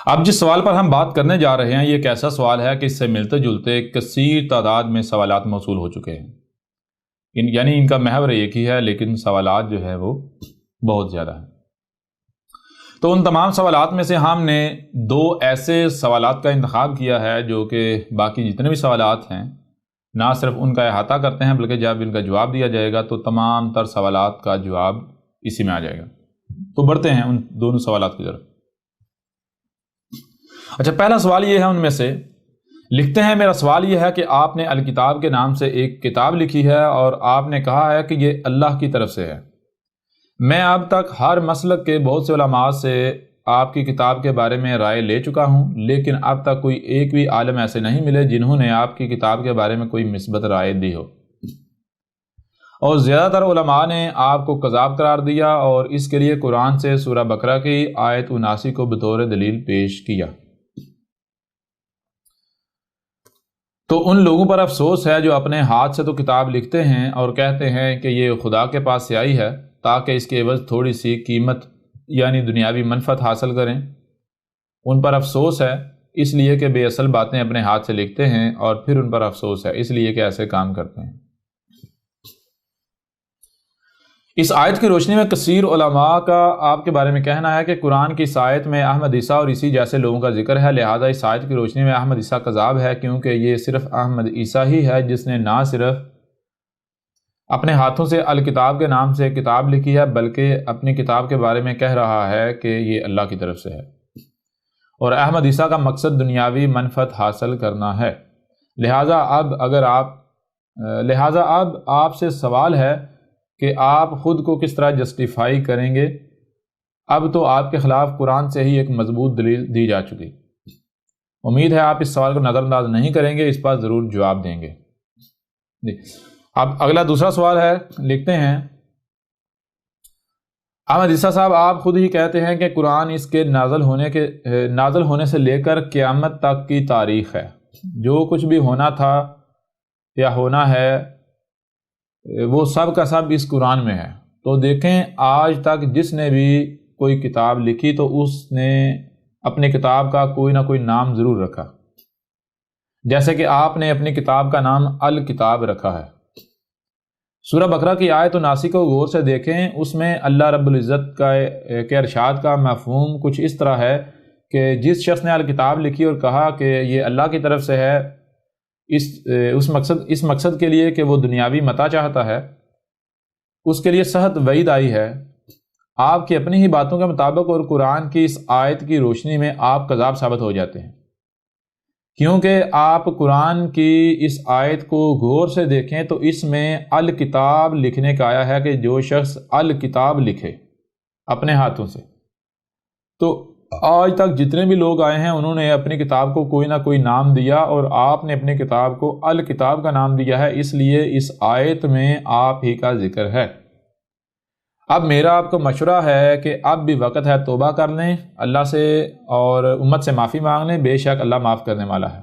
اب جس سوال پر ہم بات کرنے جا رہے ہیں یہ ایک ایسا سوال ہے کہ اس سے ملتے جلتے کثیر تعداد میں سوالات موصول ہو چکے ہیں، یعنی ان کا محور ایک ہی ہے لیکن سوالات جو ہے وہ بہت زیادہ ہیں۔ تو ان تمام سوالات میں سے ہم نے دو ایسے سوالات کا انتخاب کیا ہے جو کہ باقی جتنے بھی سوالات ہیں نہ صرف ان کا احاطہ کرتے ہیں بلکہ جب ان کا جواب دیا جائے گا تو تمام تر سوالات کا جواب اسی میں آ جائے گا۔ تو بڑھتے ہیں ان دونوں سوالات کی طرف۔ اچھا، پہلا سوال یہ ہے ان میں سے، لکھتے ہیں میرا سوال یہ ہے کہ آپ نے الکتاب کے نام سے ایک کتاب لکھی ہے اور آپ نے کہا ہے کہ یہ اللہ کی طرف سے ہے۔ میں اب تک ہر مسلک کے بہت سے علماء سے آپ کی کتاب کے بارے میں رائے لے چکا ہوں، لیکن اب تک کوئی ایک بھی عالم ایسے نہیں ملے جنہوں نے آپ کی کتاب کے بارے میں کوئی مثبت رائے دی ہو، اور زیادہ تر علماء نے آپ کو کذاب قرار دیا اور اس کے لیے قرآن سے سورہ بقرہ کی آیت 79 کو بطور دلیل پیش کیا۔ تو ان لوگوں پر افسوس ہے جو اپنے ہاتھ سے تو کتاب لکھتے ہیں اور کہتے ہیں کہ یہ خدا کے پاس سے آئی ہے تاکہ اس کے عوض تھوڑی سی قیمت یعنی دنیاوی منفعت حاصل کریں۔ ان پر افسوس ہے اس لیے کہ بے اصل باتیں اپنے ہاتھ سے لکھتے ہیں، اور پھر ان پر افسوس ہے اس لیے کہ ایسے کام کرتے ہیں۔ اس آیت کی روشنی میں کثیر علماء کا آپ کے بارے میں کہنا ہے کہ قرآن کی اس آیت میں احمد عیسیٰ اور اسی جیسے لوگوں کا ذکر ہے، لہذا اس آیت کی روشنی میں احمد عیسیٰ کذاب ہے، کیونکہ یہ صرف احمد عیسیٰ ہی ہے جس نے نہ صرف اپنے ہاتھوں سے الکتاب کے نام سے کتاب لکھی ہے بلکہ اپنی کتاب کے بارے میں کہہ رہا ہے کہ یہ اللہ کی طرف سے ہے، اور احمد عیسیٰ کا مقصد دنیاوی منفعت حاصل کرنا ہے۔ لہذا اب آپ سے سوال ہے کہ آپ خود کو کس طرح جسٹیفائی کریں گے۔ اب تو آپ کے خلاف قرآن سے ہی ایک مضبوط دلیل دی جا چکی۔ امید ہے آپ اس سوال کو نظر انداز نہیں کریں گے، اس پر ضرور جواب دیں گے۔ اب اگلا دوسرا سوال ہے، لکھتے ہیں احمد عیسیٰ صاحب، آپ خود ہی کہتے ہیں کہ قرآن اس کے نازل ہونے سے لے کر قیامت تک کی تاریخ ہے، جو کچھ بھی ہونا تھا یا ہونا ہے وہ سب کا سب اس قرآن میں ہے۔ تو دیکھیں آج تک جس نے بھی کوئی کتاب لکھی تو اس نے اپنی کتاب کا کوئی نہ کوئی نام ضرور رکھا، جیسے کہ آپ نے اپنی کتاب کا نام الکتاب رکھا ہے۔ سورہ بقرہ کی آیت 79 کو غور سے دیکھیں، اس میں اللہ رب العزت کے ارشاد کا مفہوم کچھ اس طرح ہے کہ جس شخص نے الکتاب لکھی اور کہا کہ یہ اللہ کی طرف سے ہے، اس مقصد کے لیے کہ وہ دنیاوی متاع چاہتا ہے، اس کے لیے سخت وعید آئی ہے۔ آپ کی اپنی ہی باتوں کے مطابق اور قرآن کی اس آیت کی روشنی میں آپ کذاب ثابت ہو جاتے ہیں، کیونکہ آپ قرآن کی اس آیت کو غور سے دیکھیں تو اس میں الکتاب لکھنے کا آیا ہے کہ جو شخص الکتاب لکھے اپنے ہاتھوں سے۔ تو آج تک جتنے بھی لوگ آئے ہیں انہوں نے اپنی کتاب کو کوئی نہ کوئی نام دیا، اور آپ نے اپنی کتاب کو الکتاب کا نام دیا ہے، اس لیے اس آیت میں آپ ہی کا ذکر ہے۔ اب میرا آپ کو مشورہ ہے کہ اب بھی وقت ہے توبہ کر لیں اللہ سے اور امت سے معافی مانگ لیں، بے شک اللہ معاف کرنے والا ہے۔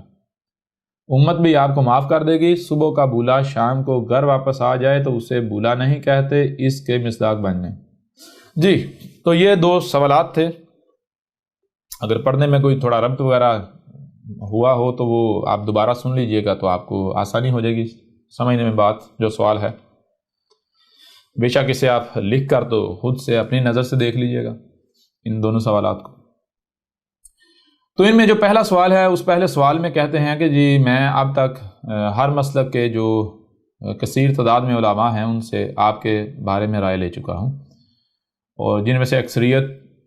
امت بھی آپ کو معاف کر دے گی۔ صبح کا بولا شام کو گھر واپس آ جائے تو اسے بولا نہیں کہتے، اس کے مصداق بن لیں۔ جی، تو یہ دو سوالات تھے۔ اگر پڑھنے میں کوئی تھوڑا ربط وغیرہ ہوا ہو تو وہ آپ دوبارہ سن لیجئے گا تو آپ کو آسانی ہو جائے گی سمجھنے میں بات جو سوال ہے۔ بے شک اسے آپ لکھ کر تو خود سے اپنی نظر سے دیکھ لیجئے گا ان دونوں سوالات کو۔ تو ان میں جو پہلا سوال ہے اس پہلے سوال میں کہتے ہیں کہ جی میں اب تک ہر مسلک کے جو کثیر تعداد میں علماء ہیں ان سے آپ کے بارے میں رائے لے چکا ہوں، اور جن میں سے اکثریت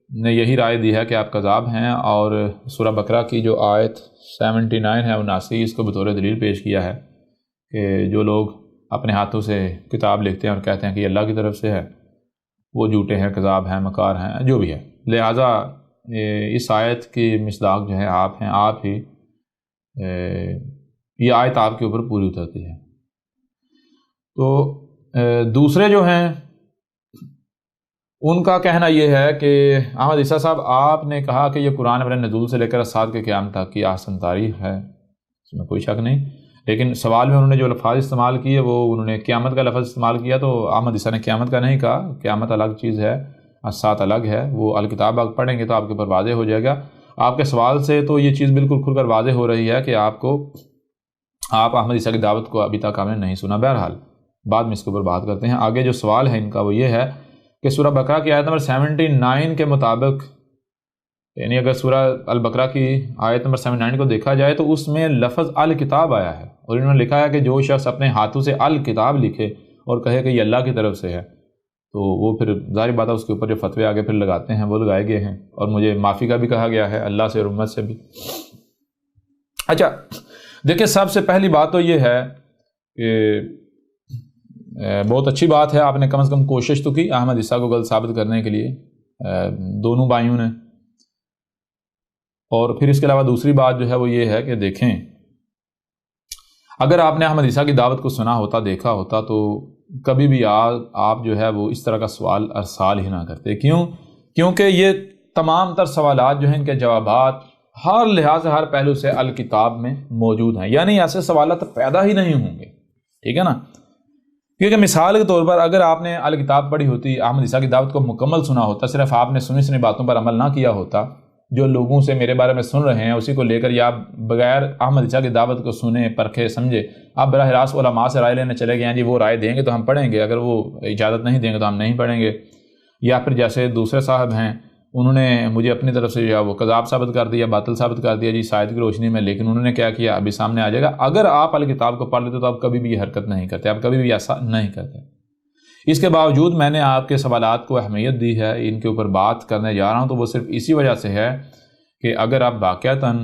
نے یہی رائے دی ہے کہ آپ کذاب ہیں، اور سورہ بقرہ کی جو آیت 79 ہے 79 اس کو بطور دلیل پیش کیا ہے کہ جو لوگ اپنے ہاتھوں سے کتاب لکھتے ہیں اور کہتے ہیں کہ یہ اللہ کی طرف سے ہے وہ جھوٹے ہیں، کذاب ہیں، مکار ہیں، جو بھی ہے۔ لہٰذا اس آیت کی مصداق جو ہے آپ ہیں، آپ ہی یہ آیت آپ کے اوپر پوری اترتی ہے۔ تو دوسرے جو ہیں ان کا کہنا یہ ہے کہ احمد عیسیٰ صاحب آپ نے کہا کہ یہ قرآن اپنے نزول سے لے کر اسات کے قیام تک کی احسن تاریخ ہے، اس میں کوئی شک نہیں، لیکن سوال میں انہوں نے جو الفاظ استعمال کیے وہ انہوں نے قیامت کا لفظ استعمال کیا، تو احمد عیسیٰ نے قیامت کا نہیں کہا، قیامت الگ چیز ہے، اسات الگ ہے، وہ الکتاب آپ پڑھیں گے تو آپ کے اوپر واضح ہو جائے گا۔ آپ کے سوال سے تو یہ چیز بالکل کھل کر واضح ہو رہی ہے کہ آپ احمد عیسیٰ کی دعوت کو ابھی تک آپ نے نہیں سنا۔ بہرحال بعد میں اس کے اوپر بات کرتے ہیں۔ آگے جو سوال ہے ان کا وہ یہ ہے کہ سورہ بقرہ کی آیت نمبر 79 کے مطابق، یعنی اگر سورہ البقرہ کی آیت نمبر 79 کو دیکھا جائے تو اس میں لفظ الکتاب آیا ہے، اور انہوں نے لکھا ہے کہ جو شخص اپنے ہاتھوں سے الکتاب لکھے اور کہے کہ یہ اللہ کی طرف سے ہے، تو وہ پھر ظاہر بات ہے اس کے اوپر جو فتوے آگے پھر لگاتے ہیں وہ لگائے گئے ہیں، اور مجھے معافی کا بھی کہا گیا ہے اللہ سے اور امت سے بھی۔ اچھا دیکھیں، سب سے پہلی بات تو یہ ہے کہ بہت اچھی بات ہے، آپ نے کم از کم کوشش تو کی احمد عیسیٰ کو غلط ثابت کرنے کے لیے، دونوں بھائیوں نے۔ اور پھر اس کے علاوہ دوسری بات جو ہے وہ یہ ہے کہ دیکھیں، اگر آپ نے احمد عیسیٰ کی دعوت کو سنا ہوتا، دیکھا ہوتا، تو کبھی بھی آپ جو ہے وہ اس طرح کا سوال ارسال ہی نہ کرتے۔ کیونکہ یہ تمام تر سوالات جو ہیں ان کے جوابات ہر لحاظ سے، ہر پہلو سے الکتاب میں موجود ہیں، یعنی ایسے سوالات پیدا ہی نہیں ہوں گے، ٹھیک ہے نا؟ کیونکہ مثال کے طور پر اگر آپ نے الکتاب پڑھی ہوتی، احمد عیسیٰ کی دعوت کو مکمل سنا ہوتا، صرف آپ نے سنی باتوں پر عمل نہ کیا ہوتا، جو لوگوں سے میرے بارے میں سن رہے ہیں اسی کو لے کر، یا بغیر احمد عیسیٰ کی دعوت کو سنے پرکھے سمجھے آپ براہ راست علماء سے رائے لینے چلے گئے ہیں، جی وہ رائے دیں گے تو ہم پڑھیں گے، اگر وہ اجازت نہیں دیں گے تو ہم نہیں پڑھیں گے۔ یا پھر جیسے دوسرے صاحب ہیں، انہوں نے مجھے اپنی طرف سے جو ہے وہ کذاب ثابت کر دیا، باطل ثابت کر دیا جی شاید کی روشنی میں، لیکن انہوں نے کیا کیا ابھی سامنے آ جائے گا۔ اگر آپ الکتاب کو پڑھ لیتے تو آپ کبھی بھی یہ حرکت نہیں کرتے، آپ کبھی بھی ایسا نہیں کرتے۔ اس کے باوجود میں نے آپ کے سوالات کو اہمیت دی ہے، ان کے اوپر بات کرنے جا رہا ہوں، تو وہ صرف اسی وجہ سے ہے کہ اگر آپ واقعتاً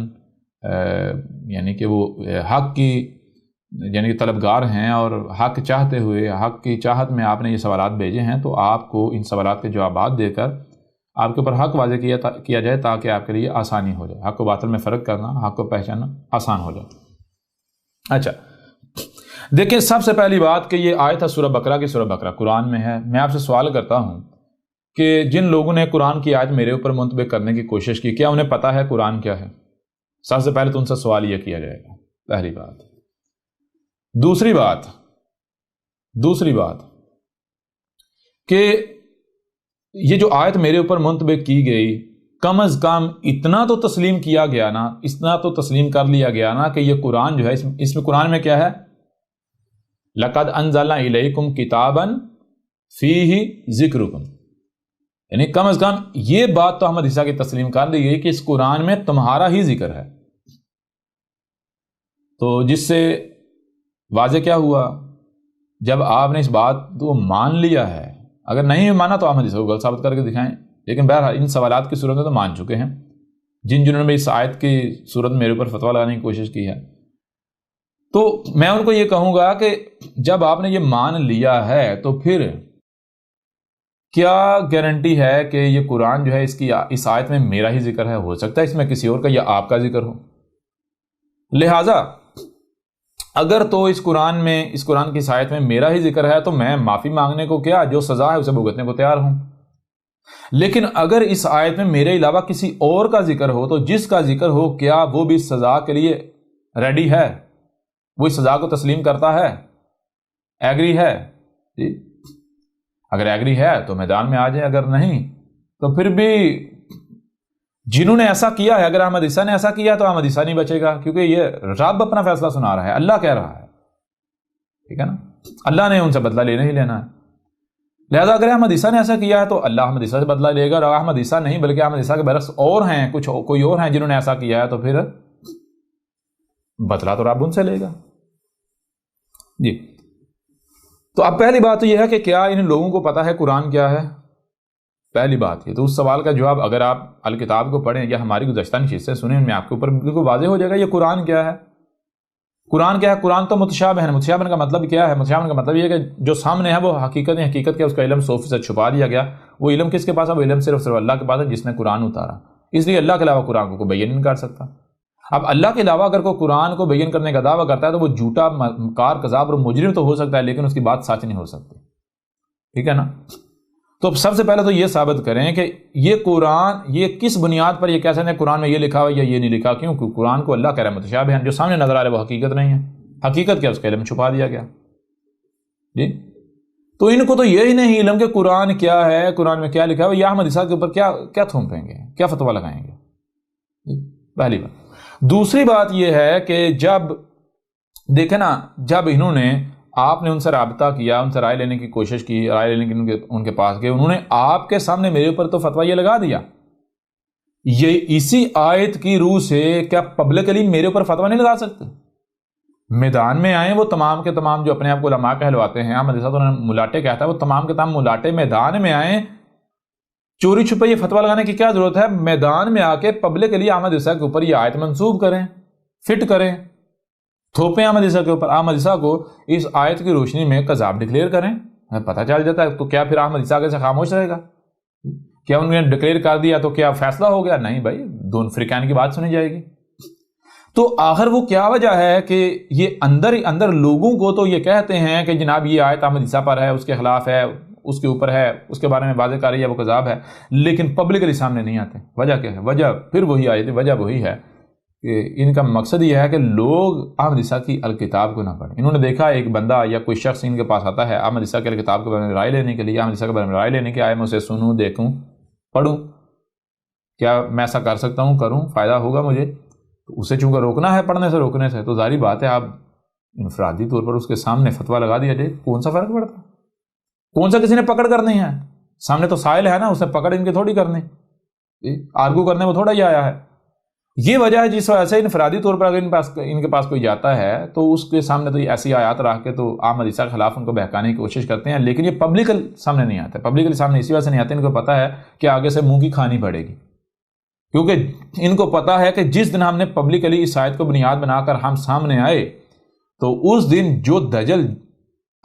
یعنی کہ وہ حق کی یعنی کہ طلبگار ہیں اور حق چاہتے ہوئے حق کی چاہت میں آپ نے یہ سوالات بھیجے ہیں، تو آپ کو ان سوالات کے جوابات دے کر آپ کے اوپر حق واضح کیا جائے تاکہ آپ کے لیے آسانی ہو جائے، حق و باطل میں فرق کرنا، حق کو پہچاننا آسان ہو جائے۔ اچھا دیکھیں، سب سے پہلی بات کہ یہ آیت ہے سورہ بقرہ کی، سورہ بقرہ قرآن میں ہے۔ میں آپ سے سوال کرتا ہوں کہ جن لوگوں نے قرآن کی آیت میرے اوپر منطبق کرنے کی کوشش کی، کیا انہیں پتہ ہے قرآن کیا ہے؟ سب سے پہلے تو ان سے سوال یہ کیا جائے گا، پہلی بات۔ دوسری بات کہ یہ جو آیت میرے اوپر منطبق کی گئی، کم از کم اتنا تو تسلیم کیا گیا نا، اتنا تو تسلیم کر لیا گیا نا کہ یہ قرآن جو ہے، اس میں قرآن میں کیا ہے؟ لَقَدْ أَنزَلْنَا إِلَيْكُمْ كِتَابًا فِيهِ ذِكْرُكُمْ، یعنی کم از کم یہ بات تو احمد عیسیٰ کی تسلیم کر لی گئی کہ اس قرآن میں تمہارا ہی ذکر ہے۔ تو جس سے واضح کیا ہوا، جب آپ نے اس بات کو مان لیا ہے، اگر نہیں مانا تو احمد عیسیٰ کو غلط ثابت کر کے دکھائیں، لیکن بہرحال ان سوالات کی صورت میں تو مان چکے ہیں جنہوں نے اس آیت کی صورت میں میرے اوپر فتویٰ لگانے کی کوشش کی ہے۔ تو میں ان کو یہ کہوں گا کہ جب آپ نے یہ مان لیا ہے تو پھر کیا گارنٹی ہے کہ یہ قرآن جو ہے اس آیت میں میرا ہی ذکر ہے؟ ہو سکتا ہے اس میں کسی اور کا یا آپ کا ذکر ہو۔ لہٰذا اگر تو اس قرآن کی اس آیت میں میرا ہی ذکر ہے تو میں معافی مانگنے کو کیا، جو سزا ہے اسے بھگتنے کو تیار ہوں۔ لیکن اگر اس آیت میں میرے علاوہ کسی اور کا ذکر ہو تو جس کا ذکر ہو، کیا وہ بھی سزا کے لیے ریڈی ہے؟ وہ اس سزا کو تسلیم کرتا ہے، ایگری ہے؟ جی اگر ایگری ہے تو میدان میں آ جائیں، اگر نہیں تو پھر بھی جنہوں نے ایسا کیا ہے، اگر احمد عیسیٰ نے ایسا کیا تو احمد عیسیٰ نہیں بچے گا، کیونکہ یہ رب اپنا فیصلہ سنا رہا ہے، اللہ کہہ رہا ہے، ٹھیک ہے نا؟ اللہ نے ان سے بدلہ لینا ہی لینا ہے۔ لہذا اگر احمد عیسیٰ نے ایسا کیا ہے تو اللہ احمد عیسیٰ سے بدلہ لے گا، اور احمد عیسیٰ نہیں بلکہ احمد عیسیٰ کے برعکس اور ہیں، کوئی اور ہیں جنہوں نے ایسا کیا ہے، تو پھر بدلہ تو رب ان سے لے گا۔ جی تو اب پہلی بات تو یہ ہے کہ کیا ان لوگوں کو پتا ہے قرآن کیا ہے؟ پہلی بات یہ تو اس سوال کا جواب اگر آپ الکتاب کو پڑھیں یا ہماری گزشتہ نشستیں سنیں، ان میں آپ کے اوپر بالکل واضح ہو جائے گا یہ قرآن کیا ہے۔ قرآن کیا ہے؟ قرآن تو متشابہ ہے۔ متشابہ کا مطلب کیا ہے؟ متشابہ کا مطلب یہ ہے کہ جو سامنے ہے وہ حقیقت کے اس کا علم 100% چھپا دیا گیا۔ وہ علم کس کے پاس ہے؟ وہ علم صرف اللہ کے پاس ہے جس نے قرآن اتارا، اس لیے اللہ کے علاوہ قرآن کو کوئی بیان نہیں کر سکتا۔ اب اللہ کے علاوہ اگر کوئی قرآن کو بیان کرنے کا دعویٰ کرتا ہے تو وہ جھوٹا، مکار، کذاب اور مجرم تو ہو سکتا ہے، لیکن اس کی بات سچ نہیں ہو سکتی، ٹھیک ہے نا؟ تو سب سے پہلے تو یہ ثابت کریں کہ یہ قرآن، یہ کس بنیاد پر یہ کہہ سکتے ہیں قرآن میں یہ لکھا ہوا یا یہ نہیں لکھا؟ کیونکہ قرآن کو اللہ کہہ رہا ہے متشابہ ہیں، جو سامنے نظر آ رہا ہے وہ حقیقت نہیں ہے، حقیقت کیا؟ اس کا علم چھپا دیا گیا۔ جی تو ان کو تو یہی نہیں علم کہ قرآن کیا ہے، قرآن میں کیا لکھا ہے، یا احمد عیسیٰ کے اوپر کیا تھوپیں گے، کیا فتویٰ لگائیں گے؟ پہلی بات۔ دوسری بات یہ ہے کہ جب دیکھیں نا، جب انہوں نے آپ نے ان سے رابطہ کیا، ان سے رائے لینے کی کوشش کی، رائے لینے کی ان کے پاس گئے، انہوں نے آپ کے سامنے میرے اوپر تو فتویٰ یہ لگا دیا، یہ اسی آیت کی روح سے کیا پبلکلی میرے اوپر فتویٰ نہیں لگا سکتے؟ میدان میں آئیں وہ تمام کے تمام جو اپنے آپ کو علماء کہلواتے ہیں، احمد صاحب انہوں نے ملاٹے کہتا ہے، وہ تمام کے تمام ملاٹے میدان میں آئیں، چوری چھپے یہ فتویٰ لگانے کی کیا ضرورت ہے؟ میدان میں آ کے پبلکلی احمد عیسیٰ کے اوپر یہ آیت منسوب کریں، فٹ کریں، تھوپیں احمد عیسیٰ کے اوپر، احمد عیسیٰ کو اس آیت کی روشنی میں کذاب ڈکلیئر کریں، پتہ چل جاتا ہے۔ تو کیا پھر احمد عیسیٰ سے خاموش رہے گا؟ کیا انہوں نے ڈکلیئر کر دیا تو کیا فیصلہ ہو گیا؟ نہیں بھائی، دونوں فریقین کی بات سنی جائے گی۔ تو آخر وہ کیا وجہ ہے کہ یہ اندر ہی اندر لوگوں کو تو یہ کہتے ہیں کہ جناب یہ آیت احمد عیسیٰ پر ہے، اس کے خلاف ہے، اس کے اوپر ہے، اس کے بارے میں واضح کر رہی ہے وہ کذاب ہے، لیکن پبلکلی سامنے نہیں آتے۔ وجہ کیا ہے؟ وجہ پھر وہی آئی تھی، وجہ وہی ہے کہ ان کا مقصد یہ ہے کہ لوگ احمد عیسیٰ کی الکتاب کو نہ پڑھیں۔ انہوں نے دیکھا ایک بندہ یا کوئی شخص ان کے پاس آتا ہے احمد عیسیٰ کی الکتاب کے بارے میں رائے لینے کے لیے، احمد عیسیٰ کے بارے میں رائے لینے کے آئے، میں اسے سنوں، دیکھوں، پڑھوں، کیا میں ایسا کر سکتا ہوں، کروں، فائدہ ہوگا مجھے؟ تو اسے چونکہ روکنا ہے پڑھنے سے، روکنے سے، تو ظاہری بات ہے آپ انفرادی طور پر اس کے سامنے فتویٰ لگا دیا جائے، کون سا فرق پڑتا ہے؟ کون سا کسی نے پکڑ کرنی ہے؟ سامنے تو سائل ہے نا، اسے پکڑ ان کے تھوڑی کرنی، آرگو کرنے وہ تھوڑا ہی آیا ہے۔ یہ وجہ ہے جس وجہ سے انفرادی طور پر اگر ان کے پاس کوئی جاتا ہے تو اس کے سامنے تو ایسی آیات رکھ کے تو احمد عیسیٰ کے خلاف ان کو بہکانے کی کوشش کرتے ہیں، لیکن یہ پبلکل سامنے نہیں آتا۔ پبلکل سامنے اسی وجہ سے نہیں آتے، ان کو پتا ہے کہ آگے سے منہ کی کھانی پڑے گی، کیونکہ ان کو پتا ہے کہ جس دن ہم نے پبلکلی اس آیت کو بنیاد بنا کر ہم سامنے آئے تو اس دن جو دجل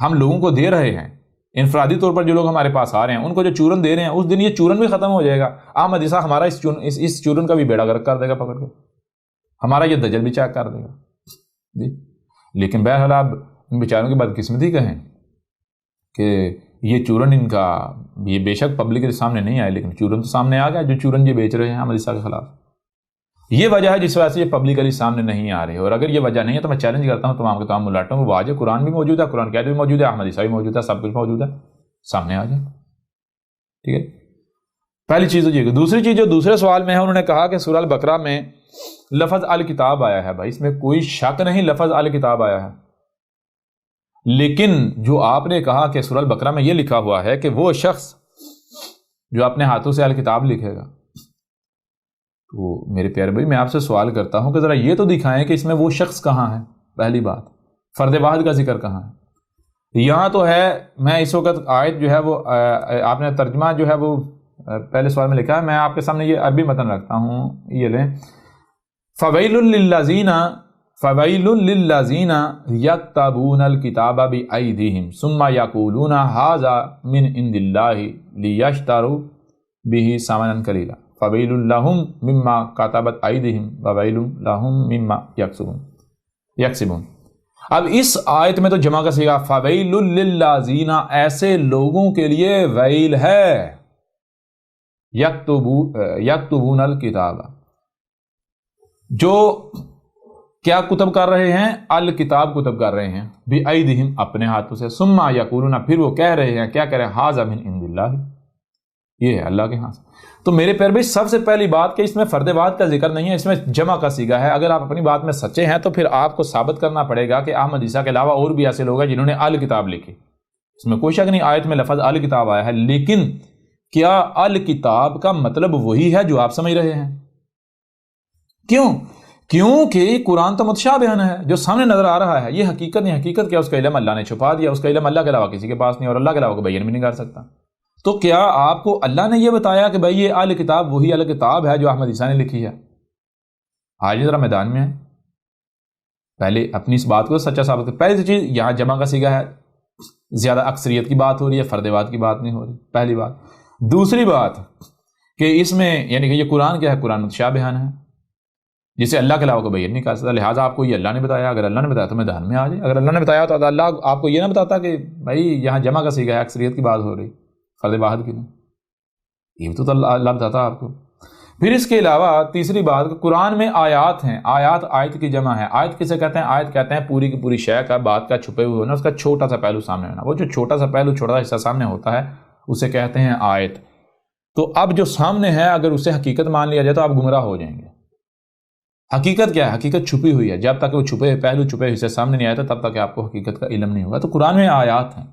ہم لوگوں کو دے رہے ہیں، انفرادی طور پر جو لوگ ہمارے پاس آ رہے ہیں ان کو جو چورن دے رہے ہیں، اس دن یہ چورن بھی ختم ہو جائے گا۔ احمد عیسیٰ ہمارا اس چورن کا بھی بیڑا غرق کر دے گا، پکڑ کے ہمارا یہ دجل بھی چیک کر دے گا جی۔ لیکن بہرحال آپ ان بیچاروں کی بدقسمتی کہیں کہ یہ چورن ان کا یہ بے شک پبلک کے سامنے نہیں آئے، لیکن چورن تو سامنے آ گیا، جو چورن یہ بیچ رہے ہیں احمد عیسیٰ کے خلاف۔ یہ وجہ ہے جس وجہ سے یہ پبلکلی سامنے نہیں آ رہے، اور اگر یہ وجہ نہیں ہے تو میں چیلنج کرتا ہوں تمام کے تمام ملاٹوں کو، وہ آ جائے، قرآن بھی موجود ہے، قرآن کی آیت بھی موجود ہے، احمد عیسیٰ بھی موجود ہے، سب کچھ موجود ہے، سامنے آ جائے، ٹھیک ہے۔ پہلی چیز یہ۔ دوسری چیز جو دوسرے سوال میں ہے، انہوں نے کہا کہ سورہ البقرہ میں لفظ الکتاب آیا ہے۔ بھائی اس میں کوئی شک نہیں، لفظ الکتاب آیا ہے، لیکن جو آپ نے کہا کہ سورہ البقرہ میں یہ لکھا ہوا ہے کہ وہ شخص جو اپنے ہاتھوں سے الکتاب لکھے گا، تو میرے پیارے بھائی میں آپ سے سوال کرتا ہوں کہ ذرا یہ تو دکھائیں کہ اس میں وہ شخص کہاں ہے۔ پہلی بات، فرد واحد کا ذکر کہاں ہے؟ یہاں تو ہے، میں اس وقت آیت جو ہے وہ آپ نے ترجمہ جو ہے وہ پہلے سوال میں لکھا ہے، میں آپ کے سامنے یہ عربی متن رکھتا ہوں، یہ لیں۔ فویل للذین یکتبون الکتاب بایدیہم ثم یقولون ھذا من عند اللہ لیشتروا بہ ثمنا قلیلا فویل لہم مما کتبت ایدیہم وویل لہم مما یکسبون۔ اب اس آیت میں تو جمع کا صیغہ فویل للذین، ایسے لوگوں کے لیے ویل ہے، یکتبون الکتاب، جو کیا کتب کر رہے ہیں؟ الکتاب کتب کر رہے ہیں، بایدیہم اپنے ہاتھوں سے، ثم یقولون پھر وہ کہہ رہے ہیں، کیا کہہ رہے ہیں؟ ھذا من عند اللہ، یہ ہے اللہ کے ہاں سے۔ تو میرے پیارے بھائی سب سے پہلی بات کہ اس میں فرد واحد کا ذکر نہیں ہے، اس میں جمع کا صیغہ ہے۔ اگر آپ اپنی بات میں سچے ہیں تو پھر آپ کو ثابت کرنا پڑے گا کہ احمد عیسیٰ کے علاوہ اور بھی ایسے لوگ ہیں جنہوں نے الکتاب لکھی، اس میں کوئی شک نہیں، آیت میں لفظ الکتاب آیا ہے، لیکن کیا الکتاب کا مطلب وہی ہے جو آپ سمجھ رہے ہیں؟ کیونکہ قرآن تو متشابہن ہے، جو سامنے نظر آ رہا ہے، یہ حقیقت نہیں، حقیقت کیا؟ اس کا علم اللہ نے چھپا دیا، اس کا علم اللہ کے علاوہ کسی کے پاس نہیں، اور اللہ کے علاوہ کو بیان بھی نہیں کر سکتا۔ تو کیا آپ کو اللہ نے یہ بتایا کہ بھائی یہ الکتاب وہی الکتاب ہے جو احمد عیسیٰ نے لکھی ہے؟ آج ذرا میدان میں ہے، پہلے اپنی اس بات کو سچا ثابت کر۔ پہلی چیز یہاں جمع کا صیغہ ہے، زیادہ اکثریت کی بات ہو رہی ہے، فرد واحد کی بات نہیں ہو رہی، پہلی بات۔ دوسری بات کہ اس میں یعنی کہ یہ قرآن کیا ہے؟ قرآن متشابہن ہے، جسے اللہ کے علاوہ کو بیان نہیں کر سکتا، لہٰذا آپ کو یہ اللہ نے بتایا، اگر اللہ نے بتایا تو میدان میں آ جائے۔ اگر اللہ نے بتایا تو اللہ آپ کو یہ نہ بتاتا کہ بھائی یہاں جمع کا صیغہ ہے، اکثریت کی بات ہو رہی، فرد واحد کی نہیں، یہ تو اللہ بتاتا آپ کو۔ پھر اس کے علاوہ تیسری بات، قرآن میں آیات ہیں، آیت کی جمع ہے۔ آیت کسے کہتے ہیں؟ آیت کہتے ہیں پوری کی پوری شے کا، بات کا چھپے ہوئے ہونا، اس کا چھوٹا سا پہلو سامنے ہونا۔ وہ جو چھوٹا سا پہلو، چھوٹا سا حصہ سامنے ہوتا ہے اسے کہتے ہیں آیت۔ تو اب جو سامنے ہے اگر اسے حقیقت مان لیا جائے تو آپ گمراہ ہو جائیں گے، حقیقت کیا ہے؟ حقیقت چھپی ہوئی ہے. جب تک وہ چھپے پہلو چھپے حصے سامنے نہیں آیا تھا تب تک آپ کو حقیقت کا علم نہیں ہوگا. تو قرآن میں آیات ہیں,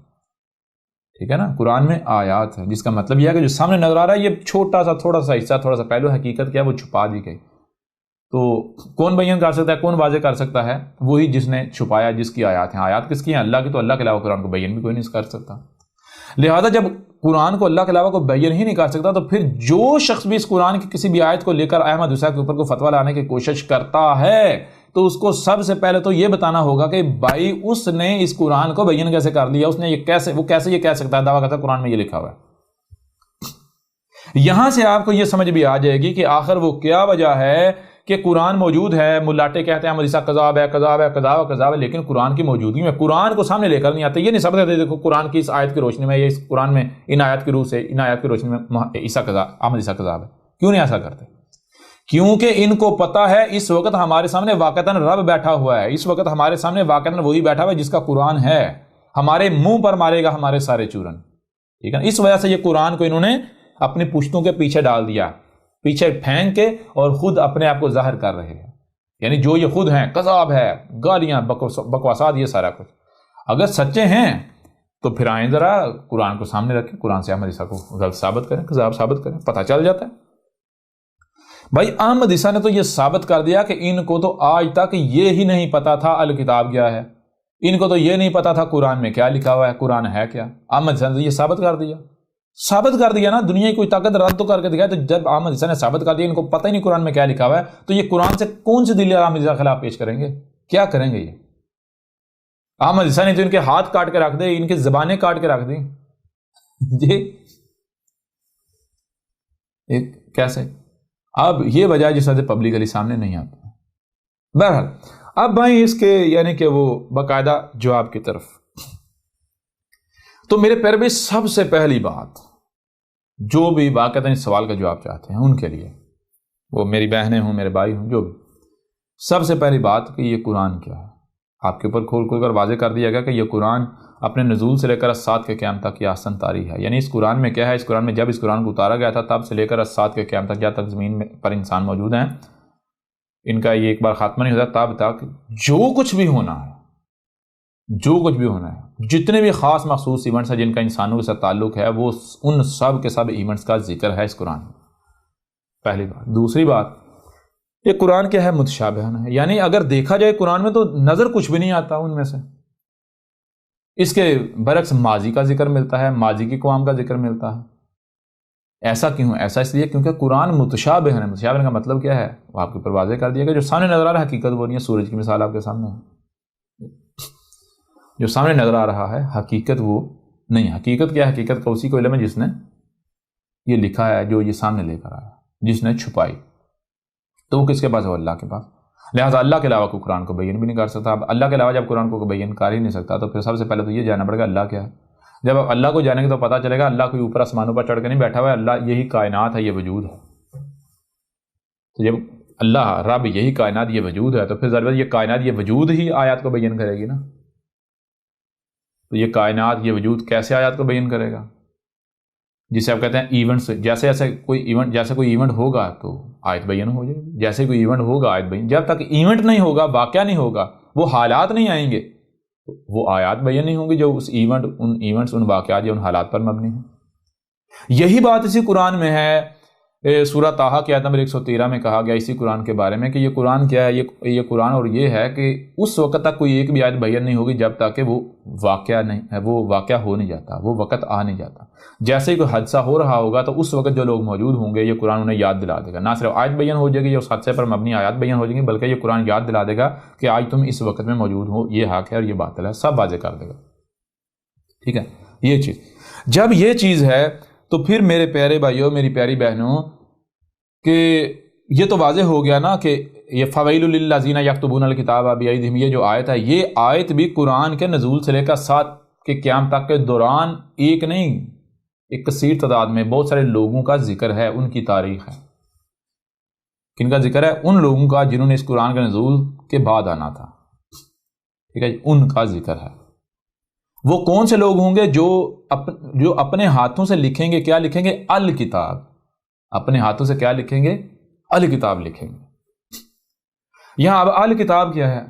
ٹھیک ہے نا, قرآن میں آیات ہیں, جس کا مطلب یہ ہے کہ جو سامنے نظر آ رہا ہے یہ چھوٹا سا تھوڑا سا حصہ, تھوڑا سا پہلو, حقیقت کیا ہے وہ چھپا دی گئی. تو کون بیان کر سکتا ہے, کون واضح کر سکتا ہے؟ وہی جس نے چھپایا, جس کی آیات ہیں. آیات کس کی ہیں؟ اللہ کی. تو اللہ کے علاوہ قرآن کو بیان بھی کوئی نہیں کر سکتا. لہذا جب قرآن کو اللہ کے علاوہ کو بیان ہی نہیں کر سکتا تو پھر جو شخص بھی اس قرآن کی کسی بھی آیت کو لے کر احمد حسین کے اوپر کو فتویٰ لانے کی کوشش کرتا ہے تو اس کو سب سے پہلے تو یہ بتانا ہوگا کہ بھائی اس نے اس قرآن کو بیان کیسے کر لیا, اس نے یہ کیسے, وہ کیسے یہ کہہ سکتا ہے, دعویٰ کرتا ہے قرآن میں یہ لکھا ہوا ہے. یہاں سے آپ کو یہ سمجھ بھی آ جائے گی کہ آخر وہ کیا وجہ ہے کہ قرآن موجود ہے, ملاٹے کہتے ہیں مدرسہ قذاب ہے, قذاب ہے, قذاب ہے, قذاب ہے, لیکن قرآن کی موجودگی میں قرآن کو سامنے لے کر نہیں آتے. یہ نہیں سمجھتے تھے دیکھو قرآن کی اس آیت کی روشنی میں, یہ اس قرآن میں ان آیت کی روح سے, ان آیت کی روشنی میں عیسیٰ قذاب, احمد عیسیٰ قذاب ہے. کیوں نہیں ایسا کرتے؟ کیونکہ ان کو پتا ہے اس وقت ہمارے سامنے واقعتاً رب بیٹھا ہوا ہے, اس وقت ہمارے سامنے واقعتاً وہی بیٹھا ہوا ہے جس کا قرآن ہے. ہمارے منہ پر مارے گا ہمارے سارے چورن, ٹھیک ہے. اس وجہ سے یہ قرآن کو انہوں نے اپنی پشتوں کے پیچھے ڈال دیا, پیچھے پھینک کے, اور خود اپنے آپ کو ظاہر کر رہے ہیں. یعنی جو یہ خود ہیں, قذاب ہے, گالیاں, بکواسات, یہ سارا کچھ. اگر سچے ہیں تو پھر آئیں ذرا قرآن کو سامنے رکھیں, قرآن سے احمد عیسیٰ کو غلط ثابت کریں, قذاب ثابت کریں, پتہ چل جاتا ہے. بھائی احمد عیسیٰ نے تو یہ ثابت کر دیا کہ ان کو تو آج تک یہ ہی نہیں پتا تھا الکتاب کیا ہے, ان کو تو یہ نہیں پتا تھا قرآن میں کیا لکھا ہوا ہے, قرآن ہے کیا. احمد عیسیٰ نے یہ ثابت کر دیا نا. دنیا کی کوئی طاقت رد تو کر کے دکھایا. تو جب احمد عیسیٰ نے ثابت کر دیا ان کو پتہ ہی نہیں قرآن میں کیا لکھا ہوا ہے, تو یہ قرآن سے کون سی دلیل احمد عیسیٰ کے خلاف پیش کریں گے؟ کیا کریں گے یہ؟ احمد عیسیٰ نے تو ان کے ہاتھ کاٹ کے رکھ دے, ان کی زبانیں کاٹ کے رکھ دیں جی. کیسے؟ اب یہ وجہ جس وجہ سے پبلکلی سامنے نہیں آتا. بہرحال اب بھائی اس کے یعنی کہ وہ باقاعدہ جواب کی طرف. تو میرے پیارے بھائی سب سے پہلی بات جو بھی واقعتاً اس سوال کا جواب چاہتے ہیں ان کے لیے, وہ میری بہنیں ہوں, میرے بھائی ہوں, جو بھی, سب سے پہلی بات کہ یہ قرآن کیا ہے. آپ کے اوپر کھول کر واضح کر دیا گیا کہ یہ قرآن اپنے نزول سے لے کر الساعات کے قیام تک کی آسن طاری ہے. یعنی اس قرآن میں کیا ہے؟ اس قرآن میں جب اس قرآن کو اتارا گیا تھا تب سے لے کر الساعات کے قیام تک, جب تک زمین پر انسان موجود ہیں, ان کا یہ ایک بار خاتمہ نہیں ہوتا تب تک جو کچھ بھی ہونا ہے, جو کچھ بھی ہونا ہے, جتنے بھی خاص مخصوص ایونٹس ہیں جن کا انسانوں کے ساتھ تعلق ہے, وہ ان سب کے سب ایونٹس کا ذکر ہے اس قرآن میں. پہلی بات. دوسری بات, یہ قرآن کیا ہے؟ متشابہن ہے. یعنی اگر دیکھا جائے قرآن میں تو نظر کچھ بھی نہیں آتا ان میں سے. اس کے برعکس ماضی کا ذکر ملتا ہے, ماضی کی اقوام کا ذکر ملتا ہے. ایسا کیوں؟ ایسا اس لیے کیونکہ قرآن متشابہن ہے. متشابہن کا مطلب کیا ہے؟ وہ آپ کے اوپر واضح کر دیا کہ جو سامنے نظر آ رہا ہے حقیقت وہ نہیں ہے. سورج کی مثال آپ کے سامنے ہے, جو سامنے نظر آ رہا ہے حقیقت وہ نہیں. حقیقت کیا ہے؟ حقیقت کا اسی کو علم ہے جس نے یہ لکھا ہے, جو یہ سامنے لے کر آیا, جس نے چھپائی. تو وہ کس کے پاس ہے؟ اللہ کے پاس. لہٰذا اللہ کے علاوہ کوئی قرآن کو بیان بھی نہیں کر سکتا. اب اللہ کے علاوہ جب قرآن کو بیان کر ہی نہیں سکتا تو پھر سب سے پہلے تو یہ جاننا پڑے گا اللہ کیا ہے. جب آپ اللہ کو جانیں گے تو پتہ چلے گا اللہ کوئی اوپر آسمانوں پر چڑھ کے نہیں بیٹھا ہوا ہے, اللہ یہی کائنات ہے, یہ وجود ہے. تو جب اللہ رب یہی کائنات یہ وجود ہے تو پھر ضرورت یہ کائنات یہ وجود ہی آیات کو بیان کرے گی نا. تو یہ کائنات یہ وجود کیسے آیات کو بیان کرے گا؟ جسے آپ کہتے ہیں ایونٹس. جیسے کوئی ایونٹ ہوگا تو آیت بیان ہو جائے گی. جیسے کوئی ایونٹ ہوگا آیت بیان. جب تک ایونٹ نہیں ہوگا, واقعہ نہیں ہوگا, وہ حالات نہیں آئیں گے, وہ آیات بیان نہیں ہوں گی جو اس ان ایونٹس, ان واقعات یا ان حالات پر مبنی ہیں. یہی بات اسی قرآن میں ہے. سورہ طٰہٰ کی آیت نمبر 113 میں کہا گیا اسی قرآن کے بارے میں کہ یہ قرآن کیا ہے؟ یہ قرآن اور یہ ہے کہ اس وقت تک کوئی ایک بھی آیت بیان نہیں ہوگی جب تک کہ وہ واقعہ ہو نہیں جاتا, وہ وقت آ نہیں جاتا. جیسے ہی کوئی حادثہ ہو رہا ہوگا تو اس وقت جو لوگ موجود ہوں گے یہ قرآن انہیں یاد دلا دے گا. نہ صرف آیت بیان ہو جائے گی یا اس حادثے پر مبنی آیات بیان ہو جائیں گی, بلکہ یہ قرآن یاد دلا دے گا کہ آج تم اس وقت میں موجود ہو, یہ حق ہے اور یہ باطل ہے, سب واضح کر دے گا. ٹھیک ہے, یہ چیز. جب یہ چیز ہے تو پھر میرے پیارے بھائیوں, میری پیاری بہنوں, کہ یہ تو واضح ہو گیا نا کہ یہ فویل للذین یکتبون الکتاب بایدیہم, یہ جو آیت ہے یہ آیت بھی قرآن کے نزول سے لے کر سات کے قیام تک کے دوران ایک نہیں, ایک کثیر تعداد میں بہت سارے لوگوں کا ذکر ہے, ان کی تاریخ ہے. کن کا ذکر ہے؟ ان لوگوں کا جنہوں نے اس قرآن کے نزول کے بعد آنا تھا. ٹھیک ہے, ان کا ذکر ہے. وہ کون سے لوگ ہوں گے؟ جو اپنے ہاتھوں سے لکھیں گے. کیا لکھیں گے؟ الکتاب. اپنے ہاتھوں سے کیا لکھیں گے؟ الکتاب لکھیں گے. یہاں اب اہل کتاب کیا ہے؟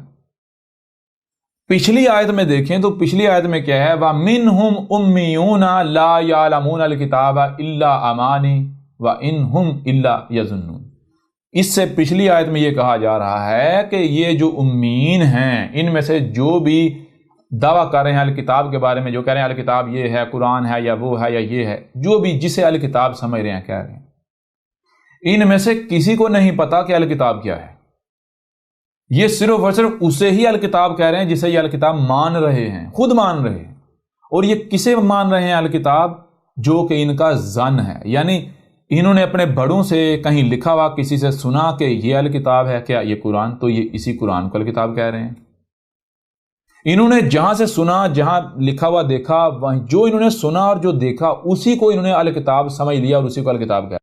پچھلی آیت میں دیکھیں تو پچھلی آیت میں کیا ہے؟ وَمِنْهُمْ أُمِّيُّونَ لَا يَعْلَمُونَ الْكِتَابَ إِلَّا أَمَانِي وَإِنْهُمْ إِلَّا يَظُنُّونَ۔ اس سے پچھلی آیت میں یہ کہا جا رہا ہے کہ یہ جو امیین ہیں، ان میں سے جو بھی دعویٰ کر رہے ہیں اہل کتاب کے بارے میں، جو کہہ رہے ہیں اہل کتاب یہ ہے، قرآن ہے یا وہ ہے یا یہ ہے، جو بھی جسے اہل کتاب سمجھ رہے ہیں کہہ رہے ہیں، ان میں سے کسی کو نہیں پتا کہ اہل کتاب کیا ہے۔ یہ صرف اور صرف اسے ہی اہل کتاب کہہ رہے ہیں جسے یہ اہل کتاب مان رہے ہیں، خود مان رہے ہیں۔ اور یہ کسے مان رہے ہیں اہل کتاب؟ جو کہ ان کا ظن ہے، یعنی انہوں نے اپنے بڑوں سے کہیں لکھا ہوا کسی سے سنا کہ یہ اہل کتاب ہے، کیا یہ قرآن، تو یہ اسی قرآن کو اہل کتاب کہہ رہے ہیں۔ انہوں نے جہاں سے سنا، جہاں لکھا ہوا دیکھا، وہیں جو انہوں نے سنا اور جو دیکھا اسی کو انہوں نے اہل کتاب سمجھ لیا اور اسی کو اہل کتاب کہا۔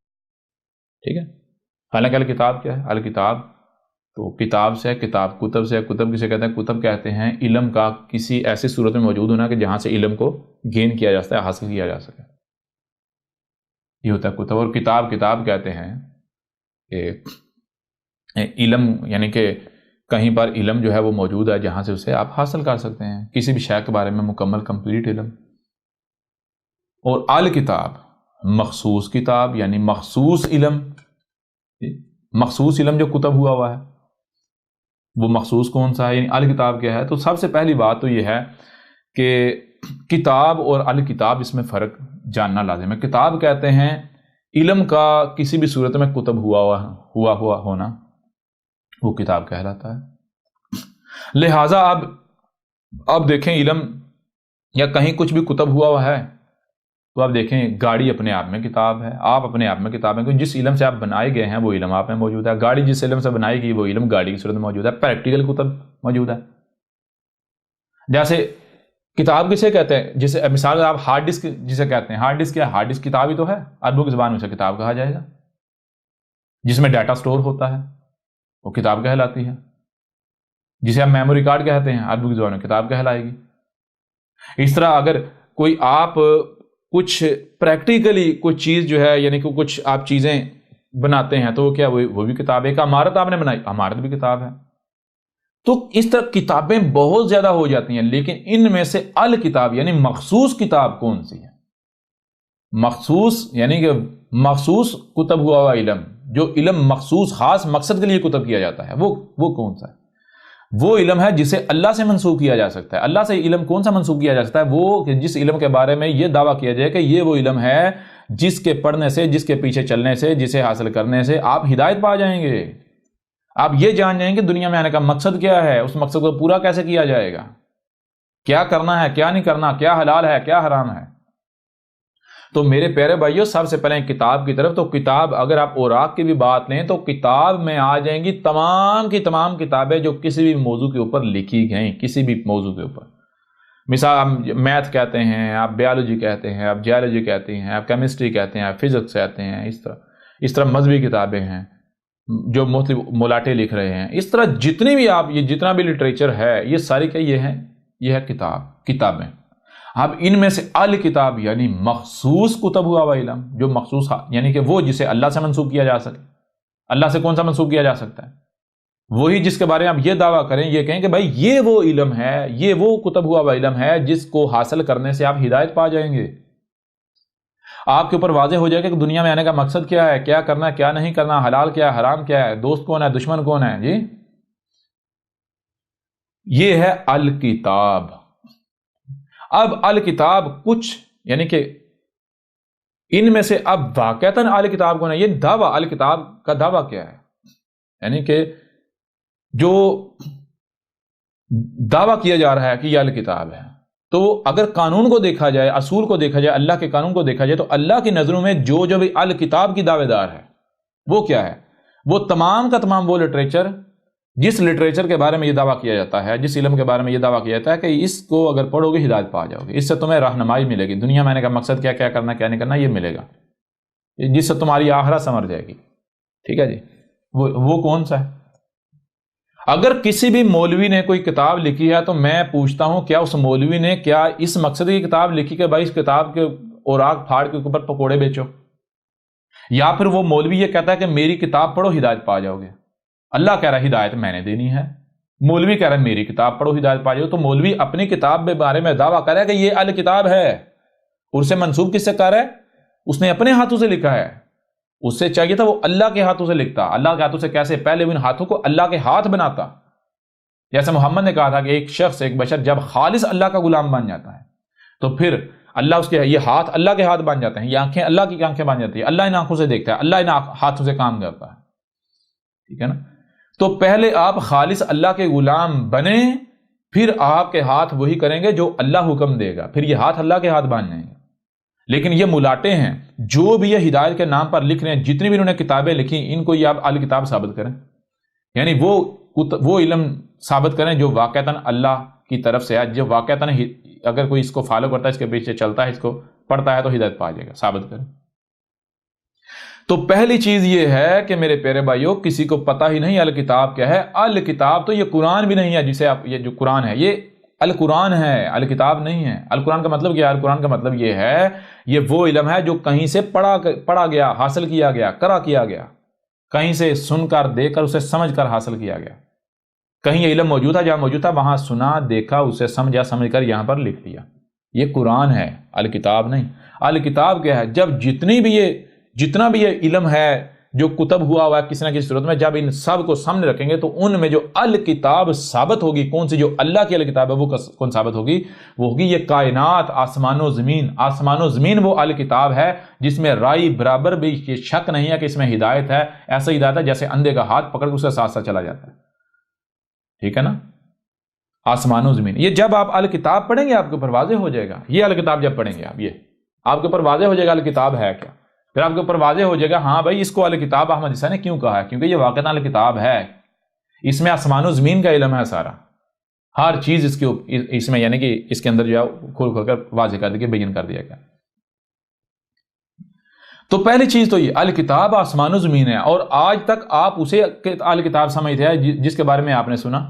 ٹھیک ہے؟ حالانکہ اہل کتاب کیا ہے؟ اہل کتاب تو کتاب سے، کتاب کتب سے، کتب کسے کہتے ہیں؟ کتب کہتے ہیں علم کا کسی ایسی صورت میں موجود ہونا کہ جہاں سے علم کو گین کیا جا سکتا ہے، حاصل کیا جا سکے، یہ ہوتا ہے کتب۔ اور کتاب کہتے ہیں کہ علم، یعنی کہ کہیں پر علم جو ہے وہ موجود ہے جہاں سے اسے آپ حاصل کر سکتے ہیں، کسی بھی شے کے بارے میں مکمل کمپلیٹ علم۔ اور اہل کتاب مخصوص کتاب، یعنی مخصوص علم، مخصوص علم جو کتب ہوا ہے وہ مخصوص کون سا ہے؟ یعنی اہل کتاب کیا ہے؟ تو سب سے پہلی بات تو یہ ہے کہ کتاب اور اہل کتاب اس میں فرق جاننا لازم ہے۔ کتاب کہتے ہیں علم کا کسی بھی صورت میں کتب ہوا ہونا، وہ کتاب کہلاتا ہے۔ لہٰذا اب دیکھیں علم یا کہیں کچھ بھی کتب ہوا ہے تو آپ دیکھیں گاڑی اپنے آپ میں کتاب ہے، آپ اپنے آپ میں کتاب ہیں، کیونکہ جس علم سے آپ بنائے گئے ہیں وہ علم آپ میں موجود ہے۔ گاڑی جس علم سے بنائی گئی وہ علم گاڑی کی صورت میں موجود ہے، پریکٹیکل کتب موجود ہے۔ جیسے کتاب کسے کہتے ہیں؟ جسے مثال آپ ہارڈ ڈسک جسے کہتے ہیں، ہارڈ ڈسک کیا ہے؟ ہارڈ ڈسک کتاب ہی تو ہے، عربوں کی زبان میں اسے کتاب کہا جائے گا۔ جس میں ڈیٹا سٹور ہوتا ہے وہ کتاب کہلاتی ہے۔ جسے آپ میموری کارڈ کہتے ہیں، عربوں کی زبان میں کتاب کہلائے گی۔ اس طرح اگر کوئی آپ کچھ پریکٹیکلی کچھ چیز جو ہے، یعنی کہ کچھ آپ چیزیں بناتے ہیں تو وہ کیا؟ وہ بھی کتاب ہے۔ ایک عمارت آپ نے بنائی، عمارت بھی کتاب ہے۔ تو اس طرح کتابیں بہت زیادہ ہو جاتی ہیں، لیکن ان میں سے الکتاب یعنی مخصوص کتاب کون سی ہے؟ مخصوص یعنی کہ مخصوص کتب ہوا علم، جو علم مخصوص خاص مقصد کے لیے کتب کیا جاتا ہے، وہ کون سا ہے؟ وہ علم ہے جسے اللہ سے منسوب کیا جا سکتا ہے۔ اللہ سے علم کون سا منسوب کیا جا سکتا ہے؟ وہ کہ جس علم کے بارے میں یہ دعویٰ کیا جائے کہ یہ وہ علم ہے جس کے پڑھنے سے، جس کے پیچھے چلنے سے، جسے حاصل کرنے سے آپ ہدایت پا جائیں گے، آپ یہ جان جائیں گے دنیا میں آنے کا مقصد کیا ہے، اس مقصد کو پورا کیسے کیا جائے گا، کیا کرنا ہے، کیا نہیں کرنا، کیا حلال ہے، کیا حرام ہے۔ تو میرے پیارے بھائیوں، سب سے پہلے کتاب کی طرف، تو کتاب اگر آپ اوراق کی بھی بات لیں تو کتاب میں آ جائیں گی تمام کی تمام کتابیں جو کسی بھی موضوع کے اوپر لکھی گئیں، کسی بھی موضوع کے اوپر۔ مثال آپ میتھ کہتے ہیں، آپ بیالوجی کہتے ہیں، آپ جیولوجی کہتے ہیں، آپ کیمسٹری کہتے ہیں، آپ فزکس کہتے ہیں، اس طرح مذہبی کتابیں ہیں جو مختلف ملاٹے لکھ رہے ہیں، اس طرح جتنی بھی آپ یہ جتنا بھی لٹریچر ہے یہ ساری کیا یہ ہے کتابیں۔ اب ان میں سے الکتاب یعنی مخصوص کتب ہوا علم، جو مخصوص یعنی کہ وہ جسے اللہ سے منسوب کیا جا سکے۔ اللہ سے کون سا منسوب کیا جا سکتا ہے؟ وہی جس کے بارے میں آپ یہ دعویٰ کریں، یہ کہیں کہ بھائی یہ وہ علم ہے، یہ وہ کتب ہوا علم ہے جس کو حاصل کرنے سے آپ ہدایت پا جائیں گے، آپ کے اوپر واضح ہو جائے گا کہ دنیا میں آنے کا مقصد کیا ہے، کیا کرنا ہے، کیا نہیں کرنا، حلال کیا ہے، حرام کیا ہے، دوست کون ہے، دشمن کون ہے۔ جی یہ ہے الکتاب۔ اب الکتاب کچھ یعنی کہ ان میں سے اب واقعتاً الکتاب کون ہے، یہ دعویٰ الکتاب کا دعویٰ کیا ہے، یعنی کہ جو دعویٰ کیا جا رہا ہے کہ یہ الکتاب ہے، تو اگر قانون کو دیکھا جائے، اصول کو دیکھا جائے، اللہ کے قانون کو دیکھا جائے، تو اللہ کی نظروں میں جو بھی الکتاب کی دعوے دار ہے وہ کیا ہے؟ وہ تمام کا تمام وہ لٹریچر، جس لٹریچر کے بارے میں یہ دعویٰ کیا جاتا ہے، جس علم کے بارے میں یہ دعویٰ کیا جاتا ہے کہ اس کو اگر پڑھو گے ہدایت پا جاؤ گے، اس سے تمہیں رہنمائی ملے گی، دنیا میں آنے کا مقصد کیا کرنا کیا نہیں کرنا یہ ملے گا، جس سے تمہاری آخرت سنور جائے گی۔ ٹھیک ہے جی، وہ کون سا ہے؟ اگر کسی بھی مولوی نے کوئی کتاب لکھی ہے تو میں پوچھتا ہوں کیا اس مولوی نے کیا اس مقصد کی کتاب لکھی کہ بھائی اس کتاب کے اوراق پھاڑ کے اوپر پکوڑے بیچو، یا پھر وہ مولوی یہ کہتا ہے کہ میری کتاب پڑھو ہدایت پا جاؤ گے؟ اللہ کہہ رہا ہے ہدایت میں نے دینی ہے، مولوی کہہ رہا ہے میری کتاب پڑھو ہدایت پا جاؤ، تو مولوی اپنی کتاب کے بارے میں دعویٰ کر رہا ہے کہ یہ الکتاب ہے، اور اسے منسوب کس سے کر رہا ہے؟ اس نے اپنے ہاتھوں سے لکھا ہے، اس سے چاہیے تھا وہ اللہ کے ہاتھوں سے لکھتا، اللہ کے ہاتھوں سے کیسے؟ پہلے وہ ان ہاتھوں کو اللہ کے ہاتھ بناتا، جیسے محمد نے کہا تھا کہ ایک شخص ایک بشر جب خالص اللہ کا غلام بن جاتا ہے تو پھر اللہ اس کے یہ ہاتھ اللہ کے ہاتھ بن جاتے ہیں، یہ آنکھیں اللہ کی آنکھیں بن جاتی ہیں، اللہ ان آنکھوں سے دیکھتا ہے، اللہ ان ہاتھوں سے کام کرتا ہے، ٹھیک ہے نا؟ تو پہلے آپ خالص اللہ کے غلام بنے، پھر آپ کے ہاتھ وہی کریں گے جو اللہ حکم دے گا، پھر یہ ہاتھ اللہ کے ہاتھ بن جائیں گے۔ لیکن یہ ملاٹے ہیں جو بھی یہ ہدایت کے نام پر لکھ رہے ہیں، جتنی بھی انہوں نے کتابیں لکھی، ان کو یہ آپ الکتاب ثابت کریں، یعنی وہ علم ثابت کریں جو واقعتاً اللہ کی طرف سے ہے، جو واقعتاً اگر کوئی اس کو فالو کرتا ہے، اس کے پیچھے چلتا ہے، اس کو پڑھتا ہے تو ہدایت پا جائے گا، ثابت کریں۔ تو پہلی چیز یہ ہے کہ میرے پیارے بھائیوں، کسی کو پتہ ہی نہیں الکتاب کیا ہے۔ الکتاب تو یہ قرآن بھی نہیں ہے، جسے آپ یہ جو قرآن ہے یہ القرآن ہے، الکتاب نہیں ہے۔ القرآن کا مطلب کیا ہے؟ القرآن کا مطلب یہ ہے، یہ وہ علم ہے جو کہیں سے پڑھا گیا، حاصل کیا گیا، کیا گیا، کہیں سے سن کر دیکھ کر اسے سمجھ کر حاصل کیا گیا۔ کہیں یہ علم موجود تھا، جہاں موجود تھا وہاں سنا، دیکھا، اسے سمجھا، سمجھ کر یہاں پر لکھ دیا۔ یہ قرآن ہے، الکتاب نہیں۔ الکتاب کیا ہے؟ جب جتنا بھی یہ علم ہے جو کتب ہوا ہے کسی نہ کسی صورت میں، جب ان سب کو سامنے رکھیں گے تو ان میں جو الکتاب ثابت ہوگی، کون سی جو اللہ کی الکتاب ہے وہ کون ثابت ہوگی؟ وہ ہوگی یہ کائنات، آسمان و زمین۔ آسمان و زمین وہ الکتاب ہے جس میں رائی برابر بھی یہ شک نہیں ہے کہ اس میں ہدایت ہے۔ ایسا ہدایت ہے جیسے اندھے کا ہاتھ پکڑ کے اس کے ساتھ ساتھ چلا جاتا ہے، ٹھیک ہے نا؟ آسمان و زمین، یہ جب آپ الکتاب پڑھیں گے آپ کے اوپر واضح ہو جائے گا۔ یہ الکتاب جب پڑھیں گے آپ کے اوپر واضح ہو جائے گا الکتاب ہے کیا، پھر آپ کے اوپر واضح ہو جائے گا ہاں بھائی اس کو الکتاب احمد عیسیٰ نے کیوں کہا ہے، کیونکہ یہ واقعہ الکتاب ہے، اس میں آسمان و زمین کا علم ہے سارا، ہر چیز اس میں یعنی کہ اس کے اندر جو ہے کھول کر واضح کر دیا، بیان کر دیا گیا۔ تو پہلی چیز تو یہ الکتاب آسمان و زمین ہے، اور آج تک آپ اسے الکتاب سمجھتے ہیں جس کے بارے میں آپ نے سنا،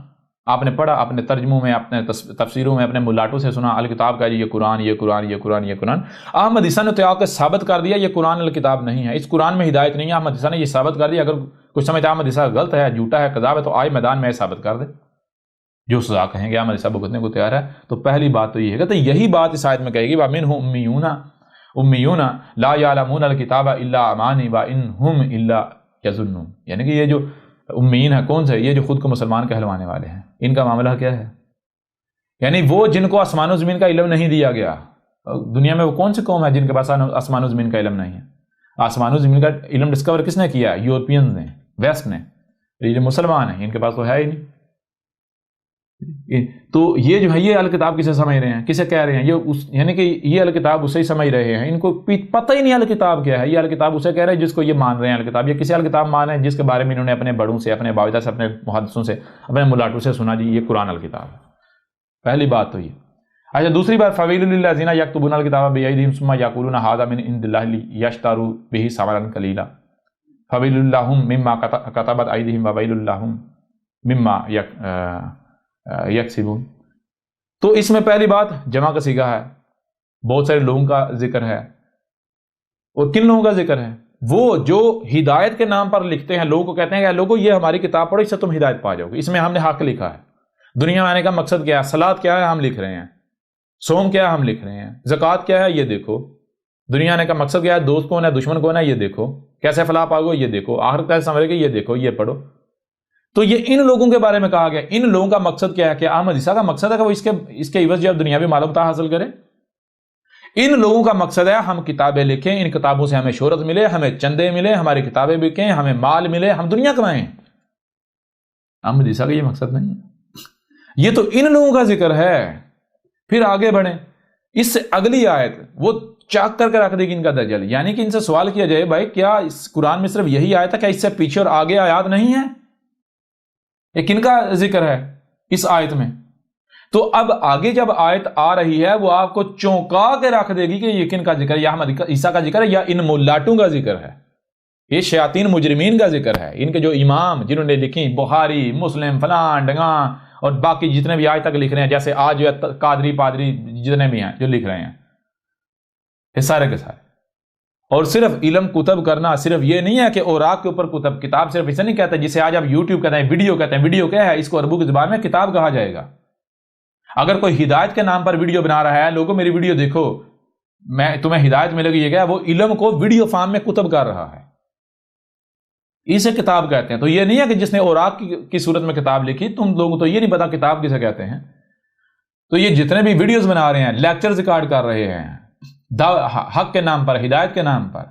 آپ نے پڑھا، اپنے ترجموں میں، اپنے تفسیروں میں، اپنے ملاٹوں سے سنا الکتاب کا یہ قرآن، یہ قرآن، یہ قرآن، یہ قرآن۔ احمد عیسیٰ نے تو آ کے ثابت کر دیا یہ قرآن الکتاب نہیں ہے، اس قرآن میں ہدایت نہیں ہے۔ احمد عیسیٰ نے یہ ثابت کر دیا۔ اگر کچھ سمجھتا ہے احمد عیسیٰ غلط ہے، جھوٹا ہے، کذاب ہے، تو آج میدان میں ثابت کر دے، جو سزا کہیں گے احمد عیسیٰ بھگتنے کو تیار ہے۔ تو پہلی بات تو یہ ہے کہ یہی بات اس آیت میں کہے گی وَمِنْهُمْ أُمِّيُّونَ لَا يَعْلَمُونَ الْكِتَابَ إِلَّا أَمَانِيَ وَإِنْ هُمْ إِلَّا يَظُنُّونَ، یعنی کہ یہ جو امیین ہے کون سے؟ یہ جو خود کو مسلمان کہلوانے والے ہیں، ان کا معاملہ کیا ہے؟ یعنی وہ جن کو آسمان و زمین کا علم نہیں دیا گیا۔ دنیا میں وہ کون سی قوم ہے جن کے پاس آسمان و زمین کا علم نہیں ہے؟ آسمان و زمین کا علم ڈسکور کس نے کیا؟ یورپینز نے، ویسٹ نے۔ یہ جو مسلمان ہیں ان کے پاس تو ہے ہی نہیں۔ تو یہ جو ہے یہ الکتاب کسے سمجھ رہے ہیں، کسے کہہ رہے ہیں؟ یعنی کہ یہ الکتاب اسے ہی سمجھ رہے ہیں، ان کو پتہ ہی نہیں الکتاب کیا ہے۔ یہ الکتاب اسے کہہ رہے ہیں جس کو یہ مان رہے ہیں الکتاب، یہ کسی الکتاب مان رہے ہیں جس کے بارے میں انہوں نے اپنے بڑوں سے، اپنے باوجہ سے، اپنے محدثوں سے، اپنے ملاٹوں سے سنا جی یہ قرآن الکتاب ہے۔ پہلی بات تو یہ۔ اچھا، دوسری بات فویل للذین یکتبون الکتاب بایدیہم ثم یقولون ھذا من عند اللہ لیشتروا بہ ثمنا قلیلا فویل لہم مما کتبت ایدیہم وویل لہم مما یکسبون۔ تو اس میں پہلی بات جمع کا صیغہ ہے، بہت سارے لوگوں کا ذکر ہے، اور کن لوگوں کا ذکر ہے؟ وہ جو ہدایت کے نام پر لکھتے ہیں، لوگوں کو کہتے ہیں کہ لوگوں یہ ہماری کتاب پڑھو، اس سے تم ہدایت پا جاؤ گے، اس میں ہم نے حق لکھا ہے۔ دنیا میں آنے کا مقصد کیا ہے؟ صلاۃ کیا ہے؟ ہم لکھ رہے ہیں۔ صوم کیا ہے؟ ہم لکھ رہے ہیں۔ زکوٰۃ کیا ہے؟ یہ دیکھو۔ دنیا آنے کا مقصد کیا ہے؟ دوست کون ہے، دشمن کون ہے، یہ دیکھو۔ کیسے فلاح پاؤ گے، یہ دیکھو۔ آخرت کیسے سنورے گی، یہ دیکھو، یہ پڑھو۔ تو یہ ان لوگوں کے بارے میں کہا گیا۔ ان لوگوں کا مقصد کیا ہے؟ کہ احمد عیسیٰ کا مقصد ہے کہ وہ اس کے عوض جو دنیاوی معلومات حاصل کرے۔ ان لوگوں کا مقصد ہے ہم کتابیں لکھیں، ان کتابوں سے ہمیں شہرت ملے، ہمیں چندے ملے، ہماری کتابیں بکیں، ہمیں مال ملے، ہم دنیا کمائیں۔ احمد عیسیٰ کا یہ مقصد نہیں ہے۔ یہ تو ان لوگوں کا ذکر ہے۔ پھر آگے بڑھیں، اس سے اگلی آیت وہ چاک کر کے رکھ دے گی ان کا دجل، یعنی کہ ان سے سوال کیا جائے بھائی کیا اس قرآن میں صرف یہی آیت ہے، کیا اس سے پیچھے اور آگے آیات نہیں ہے؟ یہ کن کا ذکر ہے اس آیت میں؟ تو اب آگے جب آیت آ رہی ہے وہ آپ کو چونکا کے رکھ دے گی کہ یہ کن کا ذکر ہے، یا احمد عیسیٰ کا ذکر ہے یا ان ملاٹوں کا ذکر ہے، یہ شیاطین مجرمین کا ذکر ہے، ان کے جو امام جنہوں نے لکھی بخاری، مسلم، فلان ڈنگاں اور باقی جتنے بھی آج تک لکھ رہے ہیں، جیسے آج جو ہے قادری پادری جتنے بھی ہیں جو لکھ رہے ہیں، یہ سارے کے سارے۔ اور صرف علم کتب کرنا صرف یہ نہیں ہے کہ اوراق کے اوپر کتب، کتاب صرف اسے نہیں کہتا جسے آج آپ یوٹیوب کہتے ہیں، ویڈیو کہتے ہیں۔ ویڈیو کیا ہے؟ اس کو عربوں کی زبان میں کتاب کہا جائے گا۔ اگر کوئی ہدایت کے نام پر ویڈیو بنا رہا ہے، لوگوں میری ویڈیو دیکھو، میں تمہیں ہدایت ملے گی، یہ کیا؟ وہ علم کو ویڈیو فارم میں کتب کر رہا ہے، اسے کتاب کہتے ہیں۔ تو یہ نہیں ہے کہ جس نے اوراق کی صورت میں کتاب لکھی، تم لوگوں تو یہ نہیں پتا کتاب کسے کہتے ہیں۔ تو یہ جتنے بھی ویڈیوز بنا رہے ہیں، لیکچر ریکارڈ کر رہے ہیں حق کے نام پر، ہدایت کے نام پر،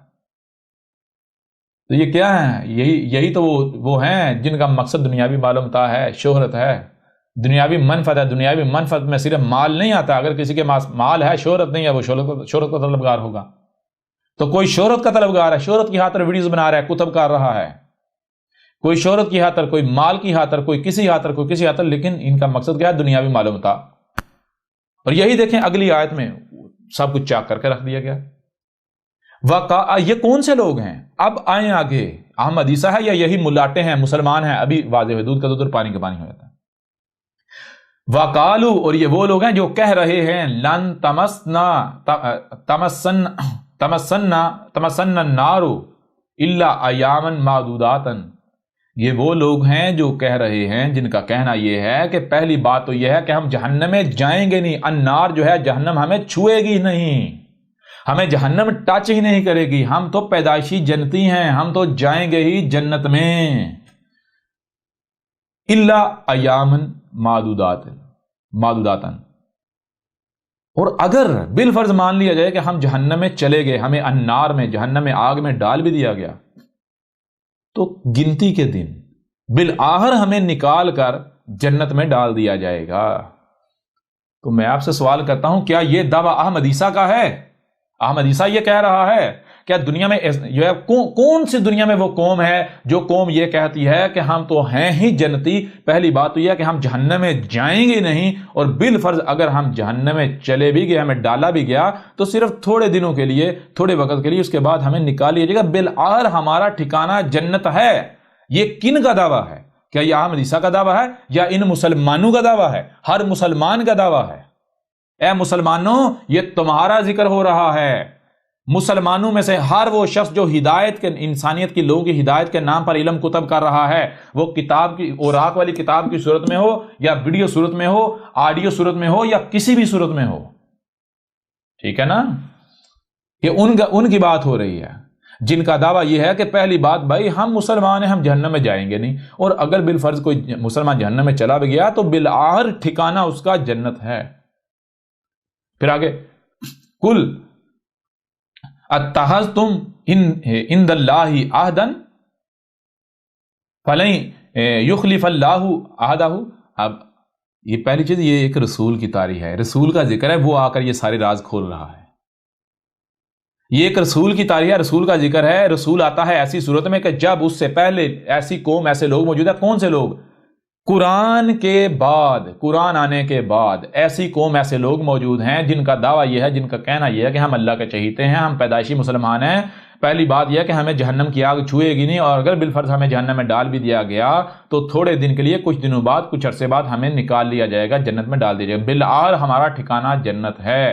تو یہ کیا ہے؟ یہی تو وہ ہیں جن کا مقصد دنیاوی معلومتا ہے، شہرت ہے، دنیاوی منفعت ہے۔ دنیاوی منفعت میں صرف مال نہیں آتا، اگر کسی کے پاس مال ہے، شہرت نہیں ہے، وہ شہرت کا طلبگار ہوگا۔ تو کوئی شہرت کا طلبگار ہے، شہرت کی خاطر ویڈیوز بنا رہا ہے، کتب کر رہا ہے، کوئی شہرت کی خاطر، کوئی مال کی خاطر، کوئی کسی خاطر، کوئی کسی خاطر، لیکن ان کا مقصد کیا ہے؟ دنیاوی معلومتا۔ اور یہی دیکھیں اگلی آیت میں سب کچھ چاک کر کے رکھ دیا گیا۔ یہ کون سے لوگ ہیں؟ اب آئیں آگے، احمد عیسیٰ ہے یا یہی ملاٹے ہیں، مسلمان ہیں؟ ابھی واضح ہے، دودھ کا دودھ اور پانی کا پانی ہو جاتا ہے۔ وَقَالُوا، اور یہ وہ لوگ ہیں جو کہہ رہے ہیں، لن تمسن النار الا ایاما معدوداتا، یہ وہ لوگ ہیں جو کہہ رہے ہیں، جن کا کہنا یہ ہے کہ پہلی بات تو یہ ہے کہ ہم جہنم میں جائیں گے نہیں، النار جو ہے جہنم ہمیں چھوئے گی نہیں، ہمیں جہنم ٹچ ہی نہیں کرے گی، ہم تو پیدائشی جنتی ہیں، ہم تو جائیں گے ہی جنت میں، الا ایاما معدوداتا۔ اور اگر بالفرض مان لیا جائے کہ ہم جہنم میں چلے گئے، ہمیں النار میں، جہنم میں، آگ میں ڈال بھی دیا گیا، تو گنتی کے دن بالآخر ہمیں نکال کر جنت میں ڈال دیا جائے گا۔ تو میں آپ سے سوال کرتا ہوں، کیا یہ دعویٰ احمد عیسیٰ کا ہے؟ احمد عیسیٰ یہ کہہ رہا ہے؟ کیا دنیا میں جو ہے کون سی دنیا میں وہ قوم ہے جو قوم یہ کہتی ہے کہ ہم تو ہیں ہی جنتی؟ پہلی بات تو یہ ہے کہ ہم جہنم میں جائیں گے نہیں، اور بالفرض اگر ہم جہنم میں چلے بھی گئے، ہمیں ڈالا بھی گیا، تو صرف تھوڑے دنوں کے لیے، تھوڑے وقت کے لیے، اس کے بعد ہمیں نکال لیا جائے گا، بالآخر ہمارا ٹھکانہ جنت ہے۔ یہ کن کا دعویٰ ہے؟ کیا یہ احمد عیسیٰ کا دعویٰ ہے یا ان مسلمانوں کا دعویٰ ہے؟ ہر مسلمان کا دعویٰ ہے۔ اے مسلمانوں، یہ تمہارا ذکر ہو رہا ہے۔ مسلمانوں میں سے ہر وہ شخص جو ہدایت کے، انسانیت کی لوگوں کی ہدایت کے نام پر علم کتب کر رہا ہے، وہ کتاب کی، اوراق والی کتاب کی صورت میں ہو، یا ویڈیو صورت میں ہو، آڈیو صورت میں ہو، یا کسی بھی صورت میں ہو، ٹھیک ہے نا؟ یہ ان کی بات ہو رہی ہے جن کا دعویٰ یہ ہے کہ پہلی بات بھائی ہم مسلمان ہیں، ہم جہنم میں جائیں گے نہیں، اور اگر بالفرض کوئی مسلمان جہنم میں چلا بھی گیا تو بالآخر ٹھکانہ اس کا جنت ہے۔ پھر آگے، کل اتخذتم عند اللہ عہدا فلن یخلف اللہ عہدہ۔ اب یہ پہلی چیز، یہ ایک رسول کی تعریف ہے، رسول کا ذکر ہے، وہ آ کر یہ سارے راز کھول رہا ہے۔ یہ ایک رسول کی تعریف ہے، رسول کا ذکر ہے۔ رسول آتا ہے ایسی صورت میں کہ جب اس سے پہلے ایسی قوم، ایسے لوگ موجود ہیں۔ کون سے لوگ؟ قرآن کے بعد، قرآن آنے کے بعد ایسی قوم، ایسے لوگ موجود ہیں جن کا دعویٰ یہ ہے، جن کا کہنا یہ ہے کہ ہم اللہ کے چہیتے ہیں، ہم پیدائشی مسلمان ہیں۔ پہلی بات یہ ہے کہ ہمیں جہنم کی آگ چھوئے گی نہیں، اور اگر بالفرض ہمیں جہنم میں ڈال بھی دیا گیا تو تھوڑے دن کے لیے، کچھ دنوں بعد، کچھ عرصے بعد ہمیں نکال لیا جائے گا، جنت میں ڈال دیا جائے گا، بالآخر ہمارا ٹھکانہ جنت ہے۔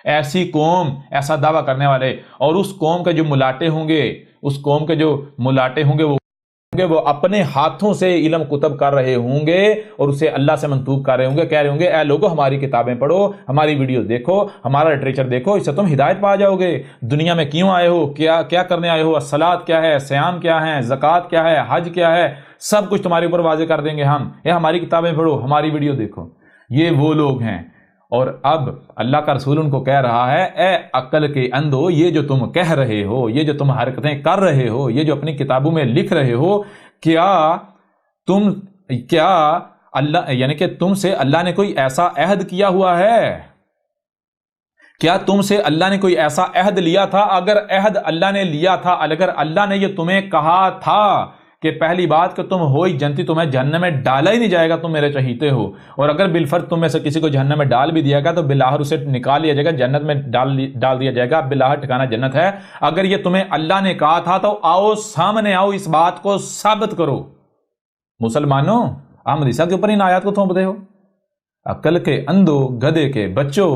ایسی قوم، ایسا دعویٰ کرنے والے، اور اس قوم کے جو ملاٹے ہوں گے، اس قوم کے جو ملاٹے ہوں گے وہ اپنے ہاتھوں سے علم کتب کر رہے ہوں گے اور اسے اللہ سے منسوب کر رہے ہوں گے، کہہ رہے ہوں گے اے لوگو ہماری کتابیں پڑھو، ہماری ویڈیوز دیکھو، ہمارا لٹریچر دیکھو، اس سے تم ہدایت پا جاؤ گے۔ دنیا میں کیوں آئے ہو؟ کیا کرنے آئے ہو؟ الصلاۃ کیا ہے؟ سیام کیا ہے؟ زکوٰۃ کیا ہے؟ حج کیا ہے؟ سب کچھ تمہارے اوپر واضح کر دیں گے ہم۔ اے ہماری کتابیں پڑھو، ہماری ویڈیو دیکھو۔ یہ وہ لوگ ہیں، اور اب اللہ کا رسول ان کو کہہ رہا ہے، اے عقل کے اندھو، یہ جو تم کہہ رہے ہو، یہ جو تم حرکتیں کر رہے ہو، یہ جو اپنی کتابوں میں لکھ رہے ہو، کیا اللہ، یعنی کہ تم سے اللہ نے کوئی ایسا عہد کیا ہوا ہے؟ کیا تم سے اللہ نے کوئی ایسا عہد لیا تھا؟ اگر عہد اللہ نے لیا تھا، اگر اللہ نے یہ تمہیں کہا تھا کہ پہلی بات کہ تم ہو ہی جنتی، تمہیں جہنم میں ڈالا ہی نہیں جائے گا، تم میرے چہیتے ہو، اور اگر بالفرض تم میں سے کسی کو جہنم میں ڈال بھی دیا گا تو بالآخر اسے نکال لیا جائے گا، جنت میں ڈال دیا جائے گا، بالآخر ٹھکانہ جنت ہے۔ اگر یہ تمہیں اللہ نے کہا تھا تو آؤ، سامنے آؤ، اس بات کو ثابت کرو۔ مسلمانوں، احمد عیسیٰ کے اوپر ان آیات کو تھوپ دے ہو؟ عقل کے اندھو، گدھے کے بچوں،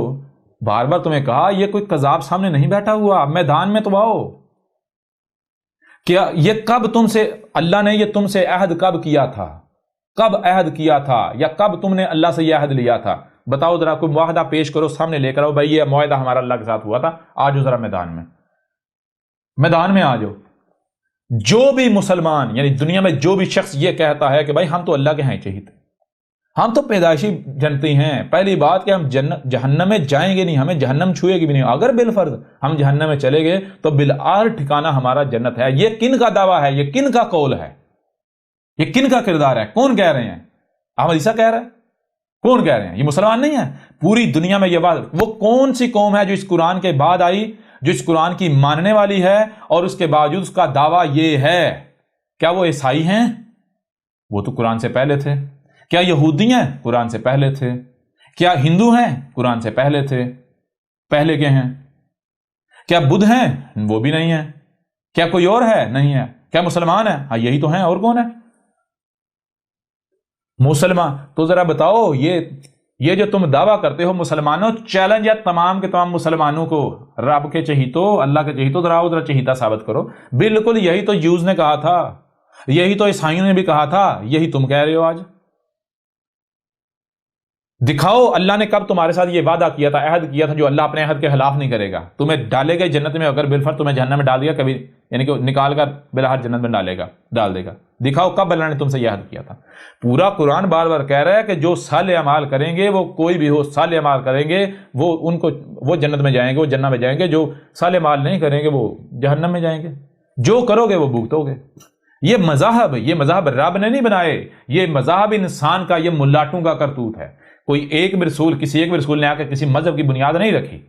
بار بار تمہیں کہا، یہ کوئی قذاب سامنے نہیں بیٹھا ہوا، میدان میں تو آؤ، کیا یہ کب تم سے اللہ نے یہ تم سے عہد کب کیا تھا؟ کب عہد کیا تھا یا کب تم نے اللہ سے یہ عہد لیا تھا؟ بتاؤ ذرا، کوئی معاہدہ پیش کرو، سامنے لے کر آؤ، بھائی یہ معاہدہ ہمارا اللہ کے ساتھ ہوا تھا، آ جاؤ ذرا میدان میں آ جاؤ۔ جو بھی مسلمان یعنی دنیا میں جو بھی شخص یہ کہتا ہے کہ بھائی ہم تو اللہ کے ہیں چہیتے، ہم تو پیدائشی جنتی ہیں، پہلی بات کہ ہم جہنم میں جائیں گے نہیں، ہمیں جہنم چھوئے گی بھی نہیں، اگر بالفرض ہم جہنم میں چلے گئے تو بالآخر ٹھکانہ ہمارا جنت ہے، یہ کن کا دعویٰ ہے؟ یہ کن کا قول ہے؟ یہ کن کا کردار ہے؟ کون کہہ رہے ہیں؟ احمد عیسیٰ کہہ رہا ہے؟ کون کہہ رہے ہیں؟ یہ مسلمان نہیں ہے؟ پوری دنیا میں یہ بات، وہ کون سی قوم ہے جو اس قرآن کے بعد آئی، جو اس قرآن کی ماننے والی ہے اور اس کے باوجود اس کا دعویٰ یہ ہے؟ کیا وہ عیسائی ہیں؟ وہ تو قرآن سے پہلے تھے۔ کیا یہودی ہیں؟ قرآن سے پہلے تھے۔ کیا ہندو ہیں؟ قرآن سے پہلے تھے، پہلے کے ہیں۔ کیا بدھ ہیں؟ وہ بھی نہیں ہے۔ کیا کوئی اور ہے؟ نہیں ہے۔ کیا مسلمان ہیں؟ ہاں یہی تو ہیں، اور کون ہے؟ مسلمان۔ تو ذرا بتاؤ، یہ جو تم دعویٰ کرتے ہو مسلمانوں، چیلنج ہے تمام کے تمام مسلمانوں کو، رب کے چہیتو، اللہ کے چہیتو، ذرا چہیتا ثابت کرو۔ بالکل یہی تو جیوز نے کہا تھا، یہی تو عیسائیوں نے بھی کہا تھا، یہی تم کہہ رہے ہو آج۔ دکھاؤ اللہ نے کب تمہارے ساتھ یہ وعدہ کیا تھا، عہد کیا تھا، جو اللہ اپنے عہد کے خلاف نہیں کرے گا، تمہیں ڈالے گا جنت میں، اگر بالفرض تمہیں جہنم میں ڈال دیا کبھی، یعنی کہ نکال کر بالآخر جنت میں ڈال دے گا۔ دکھاؤ کب اللہ نے تم سے یہ عہد کیا تھا۔ پورا قرآن بار بار کہہ رہا ہے کہ جو صالح اعمال کریں گے، وہ کوئی بھی ہو صالح اعمال کریں گے، وہ جنت میں جائیں گے، وہ جنت میں جائیں گے، جو صالح اعمال نہیں کریں گے وہ جہنم میں جائیں گے، جو کرو گے وہ بھگتو گے۔ یہ مذاہب رب نے نہیں بنائے، یہ مذاہب انسان کا، یہ ملاٹوں کا کرتوت ہے۔ کوئی کسی ایک بھی رسول نے آ کے کسی مذہب کی بنیاد نہیں رکھی۔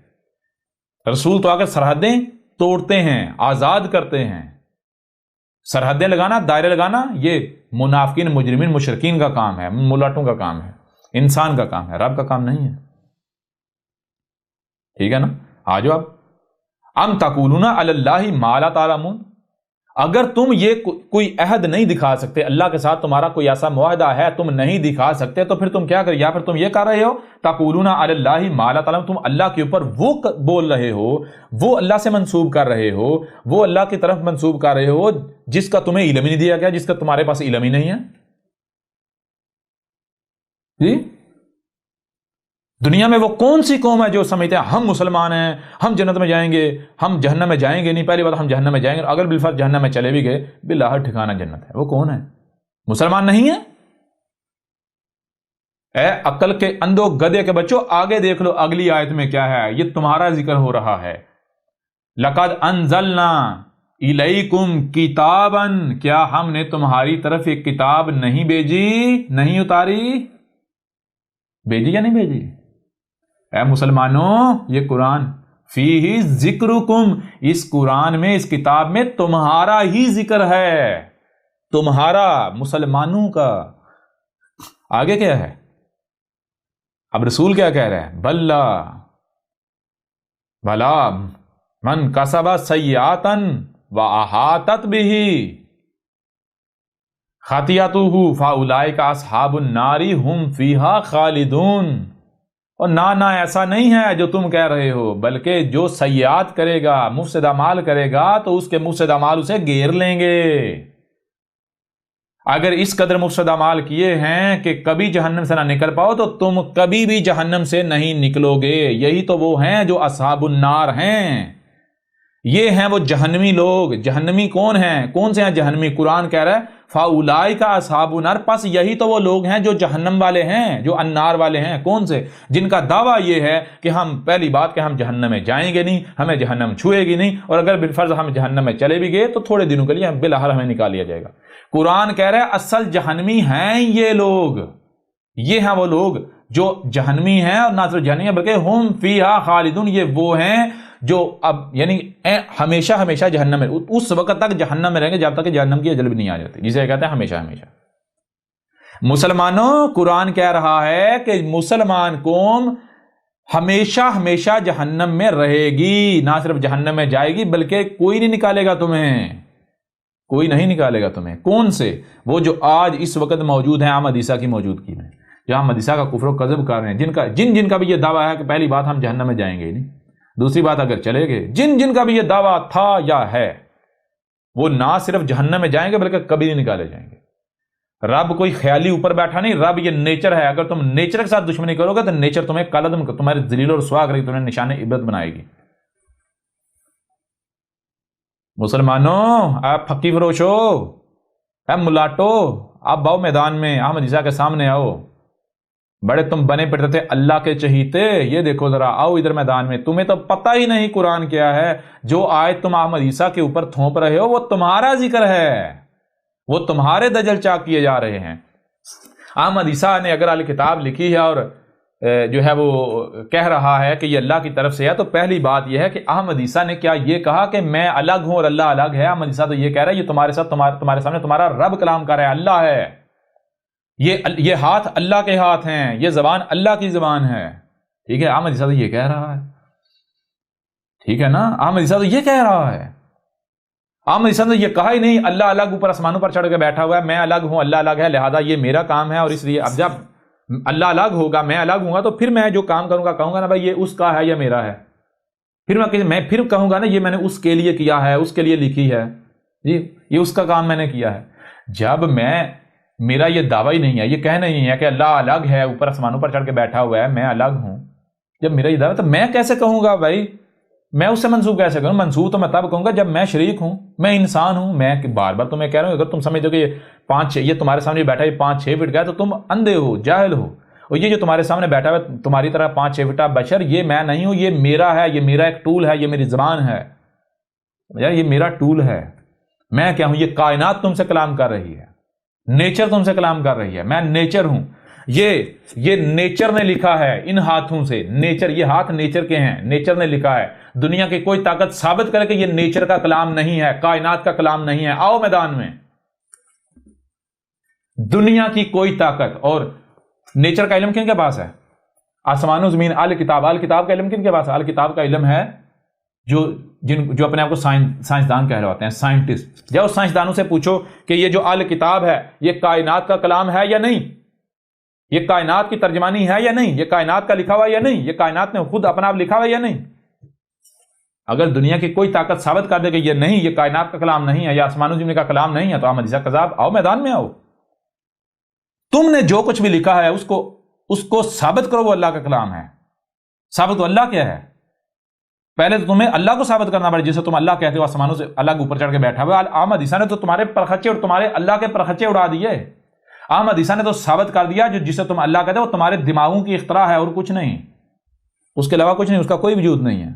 رسول تو آ کے سرحدیں توڑتے ہیں، آزاد کرتے ہیں۔ سرحدیں لگانا، دائرے لگانا، یہ منافقین، مجرمین، مشرکین کا کام ہے، ملاٹوں کا کام ہے، انسان کا کام ہے، رب کا کام نہیں ہے۔ ٹھیک ہے نا؟ آ جاؤ اب۔ ام تقولون علی اللہ ما لا تعلمون، اگر تم یہ کوئی عہد نہیں دکھا سکتے، اللہ کے ساتھ تمہارا کوئی ایسا معاہدہ ہے تم نہیں دکھا سکتے، تو پھر تم کیا کرے؟ یا پھر تم یہ کر رہے ہو تقولون علی اللہ ما لا تعلمون، تم اللہ کے اوپر وہ بول رہے ہو، وہ اللہ سے منسوب کر رہے ہو، وہ اللہ کی طرف منسوب کر رہے ہو جس کا تمہیں علم ہی نہیں دیا گیا، جس کا تمہارے پاس علم ہی نہیں ہے۔ جی دنیا میں وہ کون سی قوم ہے جو سمجھتے ہیں ہم مسلمان ہیں، ہم جنت میں جائیں گے، ہم جہنم میں جائیں گے نہیں؟ پہلی بات ہم جہنم میں جائیں گے، اگر بالفرض جہنم میں چلے بھی گئے بالآخر ٹھکانہ جنت ہے۔ وہ کون ہے؟ مسلمان نہیں ہے؟ اے عقل کے اندھو گدھے کے بچوں، آگے دیکھ لو اگلی آیت میں کیا ہے، یہ تمہارا ذکر ہو رہا ہے۔ لَقَدْ أَنزَلْنَا إِلَيْكُمْ كِتَابًا، کیا ہم نے تمہاری طرف ایک کتاب نہیں بھیجی، نہیں اتاری؟ بھیجی یا نہیں بھیجی؟ اے مسلمانوں، یہ قرآن فیہ ذکرکم، اس قرآن میں، اس کتاب میں تمہارا ہی ذکر ہے، تمہارا، مسلمانوں کا۔ آگے کیا ہے؟ اب رسول کیا کہہ رہا ہے؟ بلا من کسب سیئاتً واحاطت بہ خطیئتہ فاولئک اصحاب النار ہم فیہا خالدون۔ اور نہ ایسا نہیں ہے جو تم کہہ رہے ہو، بلکہ جو سیئات کرے گا، مفسد اعمال کرے گا، تو اس کے مفسد اعمال اسے گھیر لیں گے۔ اگر اس قدر مفسد اعمال کیے ہیں کہ کبھی جہنم سے نہ نکل پاؤ، تو تم کبھی بھی جہنم سے نہیں نکلو گے۔ یہی تو وہ ہیں جو اصحاب النار ہیں، یہ ہیں وہ جہنمی لوگ۔ جہنمی کون ہیں؟ کون سے ہیں جہنمی؟ قرآن کہہ رہا ہے فَأُولَئِكَ أَصْحَابُ النَّارِ، پس یہی تو وہ لوگ ہیں جو جہنم والے ہیں، جو النار والے ہیں۔ کون سے؟ جن کا دعویٰ یہ ہے کہ ہم، پہلی بات کہ ہم جہنم میں جائیں گے نہیں، ہمیں جہنم چھوئے گی نہیں، اور اگر بالفرض ہم جہنم میں چلے بھی گئے تو تھوڑے دنوں کے لیے بالآخر ہمیں نکال لیا جائے گا۔ قرآن کہہ رہا ہے اصل جہنمی ہیں یہ لوگ، یہ ہیں وہ لوگ جو جہنمی ہیں، اور نہ صرف جہنمی ہیں بلکہ ہم فیہا خالدون، یہ وہ ہیں جو اب یعنی ہمیشہ ہمیشہ جہنم میں، اس وقت تک جہنم میں رہیں گے جب تک کہ جہنم کی اجل بھی نہیں آ جاتی، جسے کہتے ہیں ہمیشہ ہمیشہ۔ مسلمانوں، قرآن کہہ رہا ہے کہ مسلمان قوم ہمیشہ ہمیشہ جہنم میں رہے گی، نہ صرف جہنم میں جائے گی بلکہ کوئی نہیں نکالے گا تمہیں، کوئی نہیں نکالے گا تمہیں۔ کون سے؟ وہ جو آج اس وقت موجود ہیں احمد عیسیٰ کی موجودگی میں، جو احمد عیسیٰ کا کفر و کذب کر رہے ہیں، جن کا بھی یہ دعویٰ ہے کہ پہلی بات ہم جہنم میں جائیں گے نہیں، دوسری بات اگر چلے گئے، جن کا بھی یہ دعویٰ تھا یا ہے، وہ نہ صرف جہنم میں جائیں گے بلکہ کبھی نہیں نکالے جائیں گے۔ رب کوئی خیالی اوپر بیٹھا نہیں، رب یہ نیچر ہے۔ اگر تم نیچر کے ساتھ دشمنی کرو گے تو نیچر تمہیں کالعدم تمہارے ذلیل اور رسوا کرے گی، تمہیں نشان عبرت بنائے گی۔ مسلمانوں، آپ پھکی فروش ہو، اے ملاٹو، آپ باؤ میدان میں، احمد عیسیٰ کے سامنے آؤ۔ بڑے تم بنے پڑتے تھے اللہ کے چہیتے، یہ دیکھو ذرا، آؤ ادھر میدان میں۔ تمہیں تو پتہ ہی نہیں قرآن کیا ہے۔ جو آیت تم احمد عیسیٰ کے اوپر تھوپ رہے ہو وہ تمہارا ذکر ہے، وہ تمہارے دجل چاک کیے جا رہے ہیں۔ احمد عیسیٰ نے اگر اہل کتاب لکھی ہے اور جو ہے وہ کہہ رہا ہے کہ یہ اللہ کی طرف سے ہے، تو پہلی بات یہ ہے کہ احمد عیسیٰ نے کیا یہ کہا کہ میں الگ ہوں اور اللہ الگ ہے؟ احمد عیسیٰ تو یہ کہہ رہا ہے یہ تمہارے ساتھ تمہارے سامنے تمہارا رب کلام کر رہا ہے، اللہ ہے، یہ ہاتھ اللہ کے ہاتھ ہیں، یہ زبان اللہ کی زبان ہے۔ ٹھیک ہے، احمد عیسیٰ تو یہ کہہ رہا ہے، ٹھیک ہے نا، احمد عیسیٰ تو یہ کہہ رہا ہے۔ احمد عیسیٰ نے یہ کہا ہی نہیں اللہ الگ اوپر آسمانوں پر چڑھ کے بیٹھا ہوا ہے، میں الگ ہوں اللہ الگ ہے، لہذا یہ میرا کام ہے، اور اس لیے اب جب اللہ الگ ہوگا میں الگ ہوں گا تو پھر میں جو کام کروں گا کہوں گا نا بھائی یہ اس کا ہے یا میرا ہے، پھر میں پھر کہوں گا نا یہ میں نے اس کے لیے کیا ہے، اس کے لیے لکھی ہے، یہ اس کا کام میں نے کیا ہے۔ جب میرا یہ دعویٰ ہی نہیں ہے، یہ کہنا نہیں ہے کہ اللہ الگ ہے اوپر آسمانوں پر چڑھ کے بیٹھا ہوا ہے، میں الگ ہوں، جب میرا یہ دعویٰ تو میں کیسے کہوں گا بھائی، میں اس سے منسوخ کیسے کروں؟ منسوخ تو میں تب کہوں گا جب میں شریک ہوں، میں انسان ہوں۔ میں بار بار تمہیں کہہ رہا ہوں اگر تم سمجھو کہ یہ تمہارے سامنے بیٹھا ہے 5-6 فٹ کا ہے تو تم اندھے ہو، جاہل ہو، اور یہ جو تمہارے سامنے بیٹھا ہوا ہے تمہاری طرح 5-6 فٹ بشر، یہ میں نہیں ہوں، یہ میرا ہے، یہ میرا ایک ٹول ہے، یہ میری زبان ہے یار، یہ میرا ٹول ہے۔ میں کیا ہوں؟ یہ کائنات تم سے کلام کر رہی ہے، نیچر تم سے کلام کر رہی ہے، میں نیچر ہوں۔ یہ نیچر نے لکھا ہے ان ہاتھوں سے، نیچر، یہ ہاتھ نیچر کے ہیں، نیچر نے لکھا ہے۔ دنیا کی کوئی طاقت ثابت کرے کہ یہ نیچر کا کلام نہیں ہے، کائنات کا کلام نہیں ہے، آؤ میدان میں۔ دنیا کی کوئی طاقت، اور نیچر کا علم کن کے پاس ہے؟ آسمان و زمین، اہل کتاب کا علم کن کے پاس ہے؟ اہل کتاب کا علم ہے جو اپنے آپ کو سائنسدان کہلواتے ہیں، سائنٹسٹ۔ جاؤ سائنسدانوں سے پوچھو کہ یہ جو اہل کتاب ہے یہ کائنات کا کلام ہے یا نہیں، یہ کائنات کی ترجمانی ہے یا نہیں، یہ کائنات کا لکھا ہوا ہے یا نہیں، یہ کائنات نے خود اپنا آپ لکھا ہوا ہے یا نہیں۔ اگر دنیا کی کوئی طاقت ثابت کر دے کہ یہ نہیں، یہ کائنات کا کلام نہیں ہے، یہ آسمان و زمین کا کلام نہیں ہے، تو احمد عیسیٰ کذاب، آؤ میدان میں آؤ۔ تم نے جو کچھ بھی لکھا ہے اس کو ثابت کرو وہ اللہ کا کلام ہے۔ ثابت تو اللہ کیا ہے؟ پہلے تو تمہیں اللہ کو ثابت کرنا پڑے، جسے تم اللہ کہتے ہو، آسمانوں سے الگ اوپر چڑھ کے بیٹھا ہوا۔ احمد عیسیٰ نے تو تمہارے پرخچے اور تمہارے اللہ کے پرخچے اڑا دیے۔ احمد عیسیٰ نے تو ثابت کر دیا جسے تم اللہ کہتے ہو وہ تمہارے دماغوں کی اختراع ہے اور کچھ نہیں، اس کے علاوہ کچھ نہیں، اس کا کوئی وجود نہیں ہے۔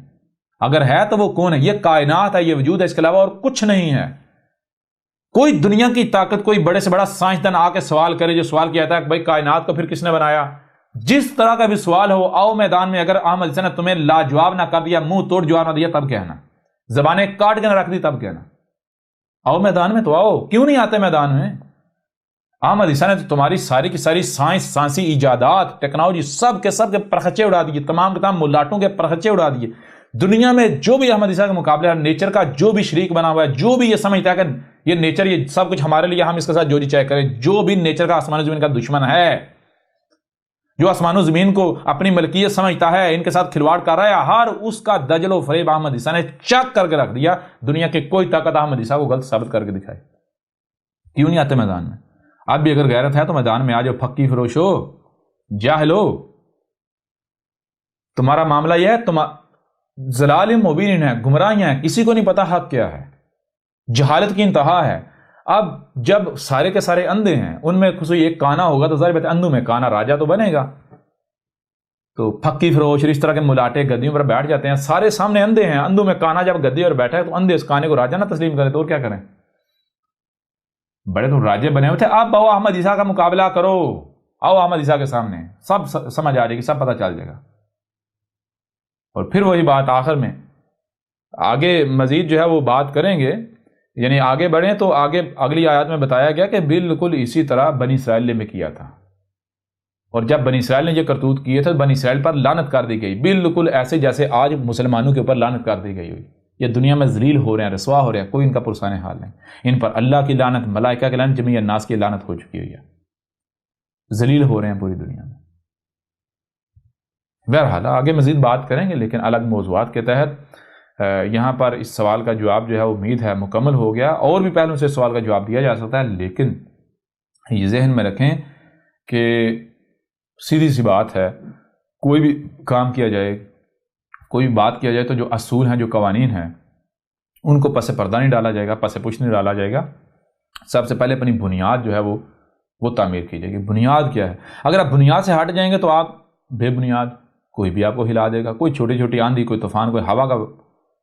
اگر ہے تو وہ کون ہے؟ یہ کائنات ہے، یہ وجود ہے، اس کے علاوہ اور کچھ نہیں ہے۔ کوئی دنیا کی طاقت، کوئی بڑے سے بڑا سائنسدان آ کے سوال کرے، جو سوال کیا تھا کہ بھائی کائنات کو پھر کس نے بنایا، جس طرح کا بھی سوال ہو، آؤ میدان میں۔ اگر احمد عیسیٰ نے تمہیں لاجواب نہ کر دیا، منہ توڑ جواب نہ دیا، تب کہنا، زبانیں کاٹ کے نہ رکھ دی تب کہنا، آؤ میدان میں۔ تو آؤ، کیوں نہیں آتے میدان میں؟ احمد عیسیٰ نے تو تمہاری ساری کی ساری سائنسی ایجادات، ٹیکنالوجی، سب کے پرخچے اڑا دیے، تمام کے تمام ملاٹوں کے پرخچے اڑا دیے۔ دنیا میں جو بھی احمد عیسیٰ کے مقابلے نیچر کا جو بھی شریک بنا ہوا ہے، جو بھی یہ سمجھتا ہے کہ یہ نیچر یہ سب کچھ ہمارے لیے، ہم اس کے ساتھ جو جی چاہے کریں، جو بھی نیچر کا آسمان و زمین کا دشمن ہے، جو آسمان و زمین کو اپنی ملکیت سمجھتا ہے، ان کے ساتھ کھلواڑ کر رہا ہے، ہر اس کا دجل و فریب احمد عیسیٰ نے چک کر کے رکھ دیا۔ دنیا کی کوئی طاقت احمد عیسیٰ کو غلط ثابت کر کے دکھائے۔ کیوں نہیں آتے میدان میں؟ اب بھی اگر غیرت ہے تو میدان میں آ جاؤ، پھکی فروش ہو، جاہل ہو۔ تمہارا معاملہ یہ ہے، ضلال مبین ہے، گمراہیاں ہیں، کسی کو نہیں پتا حق کیا ہے، جہالت کی انتہا ہے۔ اب جب سارے کے سارے اندھے ہیں، ان میں خصوصی ایک کانا ہوگا تو ظاہر بات ہے اندھوں میں کانا راجا تو بنے گا۔ تو پھکی فروش اس طرح کے ملاٹے گدیوں پر بیٹھ جاتے ہیں، سارے سامنے اندھے ہیں، اندھوں میں کانا جب گدی پر بیٹھا ہے تو اندھے اس کانے کو راجا نہ تسلیم کرے تو اور کیا کریں؟ بڑے تو راجے بنے ہوئے تھے۔ اب آؤ احمد عیسیٰ کا مقابلہ کرو، آؤ احمد عیسیٰ کے سامنے، سب سمجھ آ جائے گی، سب پتہ چل جائے گا۔ اور پھر وہی بات آخر میں آگے مزید جو ہے وہ بات کریں گے، یعنی آگے بڑھیں تو آگے اگلی آیات میں بتایا گیا کہ بالکل اسی طرح بنی اسرائیل نے بھی کیا تھا، اور جب بنی اسرائیل نے یہ کرتوت کیے تھے بنی اسرائیل پر لعنت کر دی گئی، بالکل ایسے جیسے آج مسلمانوں کے اوپر لعنت کر دی گئی ہوئی۔ یہ دنیا میں ذلیل ہو رہے ہیں، رسوا ہو رہے ہیں، کوئی ان کا پرسان حال نہیں۔ ان پر اللہ کی لعنت، ملائکہ کی لعنت، جمیع الناس کی لعنت ہو چکی ہوئی ہے، ذلیل ہو رہے ہیں پوری دنیا میں۔ بہرحال آگے مزید بات کریں گے لیکن الگ موضوعات کے تحت۔ یہاں پر اس سوال کا جواب جو ہے امید ہے مکمل ہو گیا، اور بھی پہلوں سے اس سوال کا جواب دیا جا سکتا ہے، لیکن یہ ذہن میں رکھیں کہ سیدھی سی بات ہے، کوئی بھی کام کیا جائے، کوئی بھی بات کیا جائے تو جو اصول ہیں، جو قوانین ہیں، ان کو پس پردہ نہیں ڈالا جائے گا، پس پوچھ نہیں ڈالا جائے گا۔ سب سے پہلے اپنی بنیاد جو ہے وہ تعمیر کی جائے گی۔ بنیاد کیا ہے؟ اگر آپ بنیاد سے ہٹ جائیں گے تو آپ بے بنیاد، کوئی بھی آپ کو ہلا دے گا، کوئی چھوٹی چھوٹی آندھی، کوئی طوفان، کوئی ہوا کا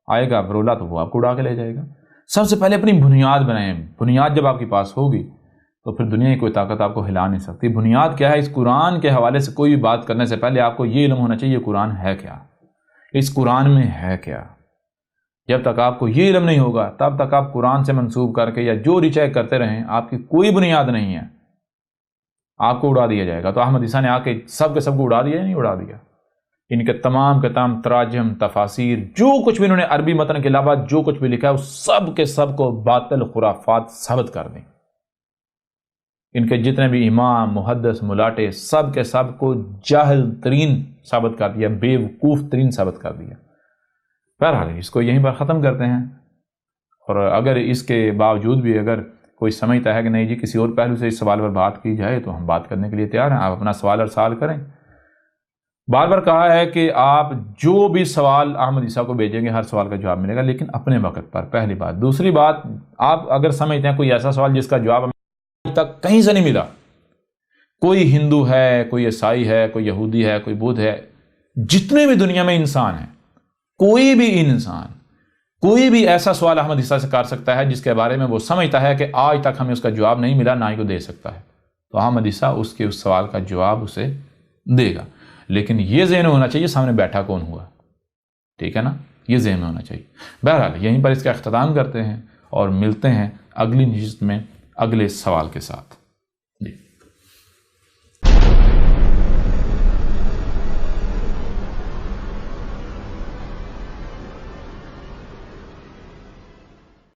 آئے گا برولا تو وہ آپ کو اڑا کے لے جائے گا۔ سب سے پہلے اپنی بنیاد بنائیں۔ بنیاد جب آپ کے پاس ہوگی تو پھر دنیا کی کوئی طاقت آپ کو ہلا نہیں سکتی۔ بنیاد کیا ہے؟ اس قرآن کے حوالے سے کوئی بھی بات کرنے سے پہلے آپ کو یہ علم ہونا چاہیے، یہ قرآن ہے کیا، اس قرآن میں ہے کیا۔ جب تک آپ کو یہ علم نہیں ہوگا تب تک آپ قرآن سے منسوب کر کے یا جو ریچیک کرتے رہیں، آپ کی کوئی بنیاد نہیں ہے، آپ کو اڑا دیا جائے گا۔ تو احمد عیسیٰ نے آ کے سب کو اڑا دیا یا نہیں اڑا دیا؟ ان کے تمام تراجم، تفاسیر، جو کچھ بھی انہوں نے عربی متن کے علاوہ جو کچھ بھی لکھا ہے، وہ سب کے سب کو باطل خرافات ثابت کر دیں۔ ان کے جتنے بھی امام، محدث، ملاٹے، سب کے سب کو جاہل ترین ثابت کر دیا، بے وقوف ترین ثابت کر دیا۔ بہرحال اس کو یہیں پر ختم کرتے ہیں، اور اگر اس کے باوجود بھی اگر کوئی سمجھتا ہے کہ نہیں جی کسی اور پہلو سے اس سوال پر بات کی جائے تو ہم بات کرنے کے لیے تیار ہیں، آپ اپنا سوال ارسال کریں۔ بار بار کہا ہے کہ آپ جو بھی سوال احمد عیسیٰ کو بھیجیں گے ہر سوال کا جواب ملے گا، لیکن اپنے وقت پر، پہلی بات۔ دوسری بات، آپ اگر سمجھتے ہیں کوئی ایسا سوال جس کا جواب اب تک کہیں سے نہیں ملا، کوئی ہندو ہے، کوئی عیسائی ہے، کوئی یہودی ہے، کوئی بدھ ہے، جتنے بھی دنیا میں انسان ہیں، کوئی بھی انسان کوئی بھی ایسا سوال احمد عیسیٰ سے کر سکتا ہے جس کے بارے میں وہ سمجھتا ہے کہ آج تک ہمیں اس کا جواب نہیں ملا، نہ ہی کو دے سکتا ہے، تو احمد عیسیٰ اس کے اس سوال کا جواب اسے دے گا۔ لیکن یہ ذہن میں ہونا چاہیے سامنے بیٹھا کون ہوا، ٹھیک ہے نا، یہ ذہن میں ہونا چاہیے۔ بہرحال یہیں پر اس کا اختتام کرتے ہیں اور ملتے ہیں اگلی نشست میں اگلے سوال کے ساتھ۔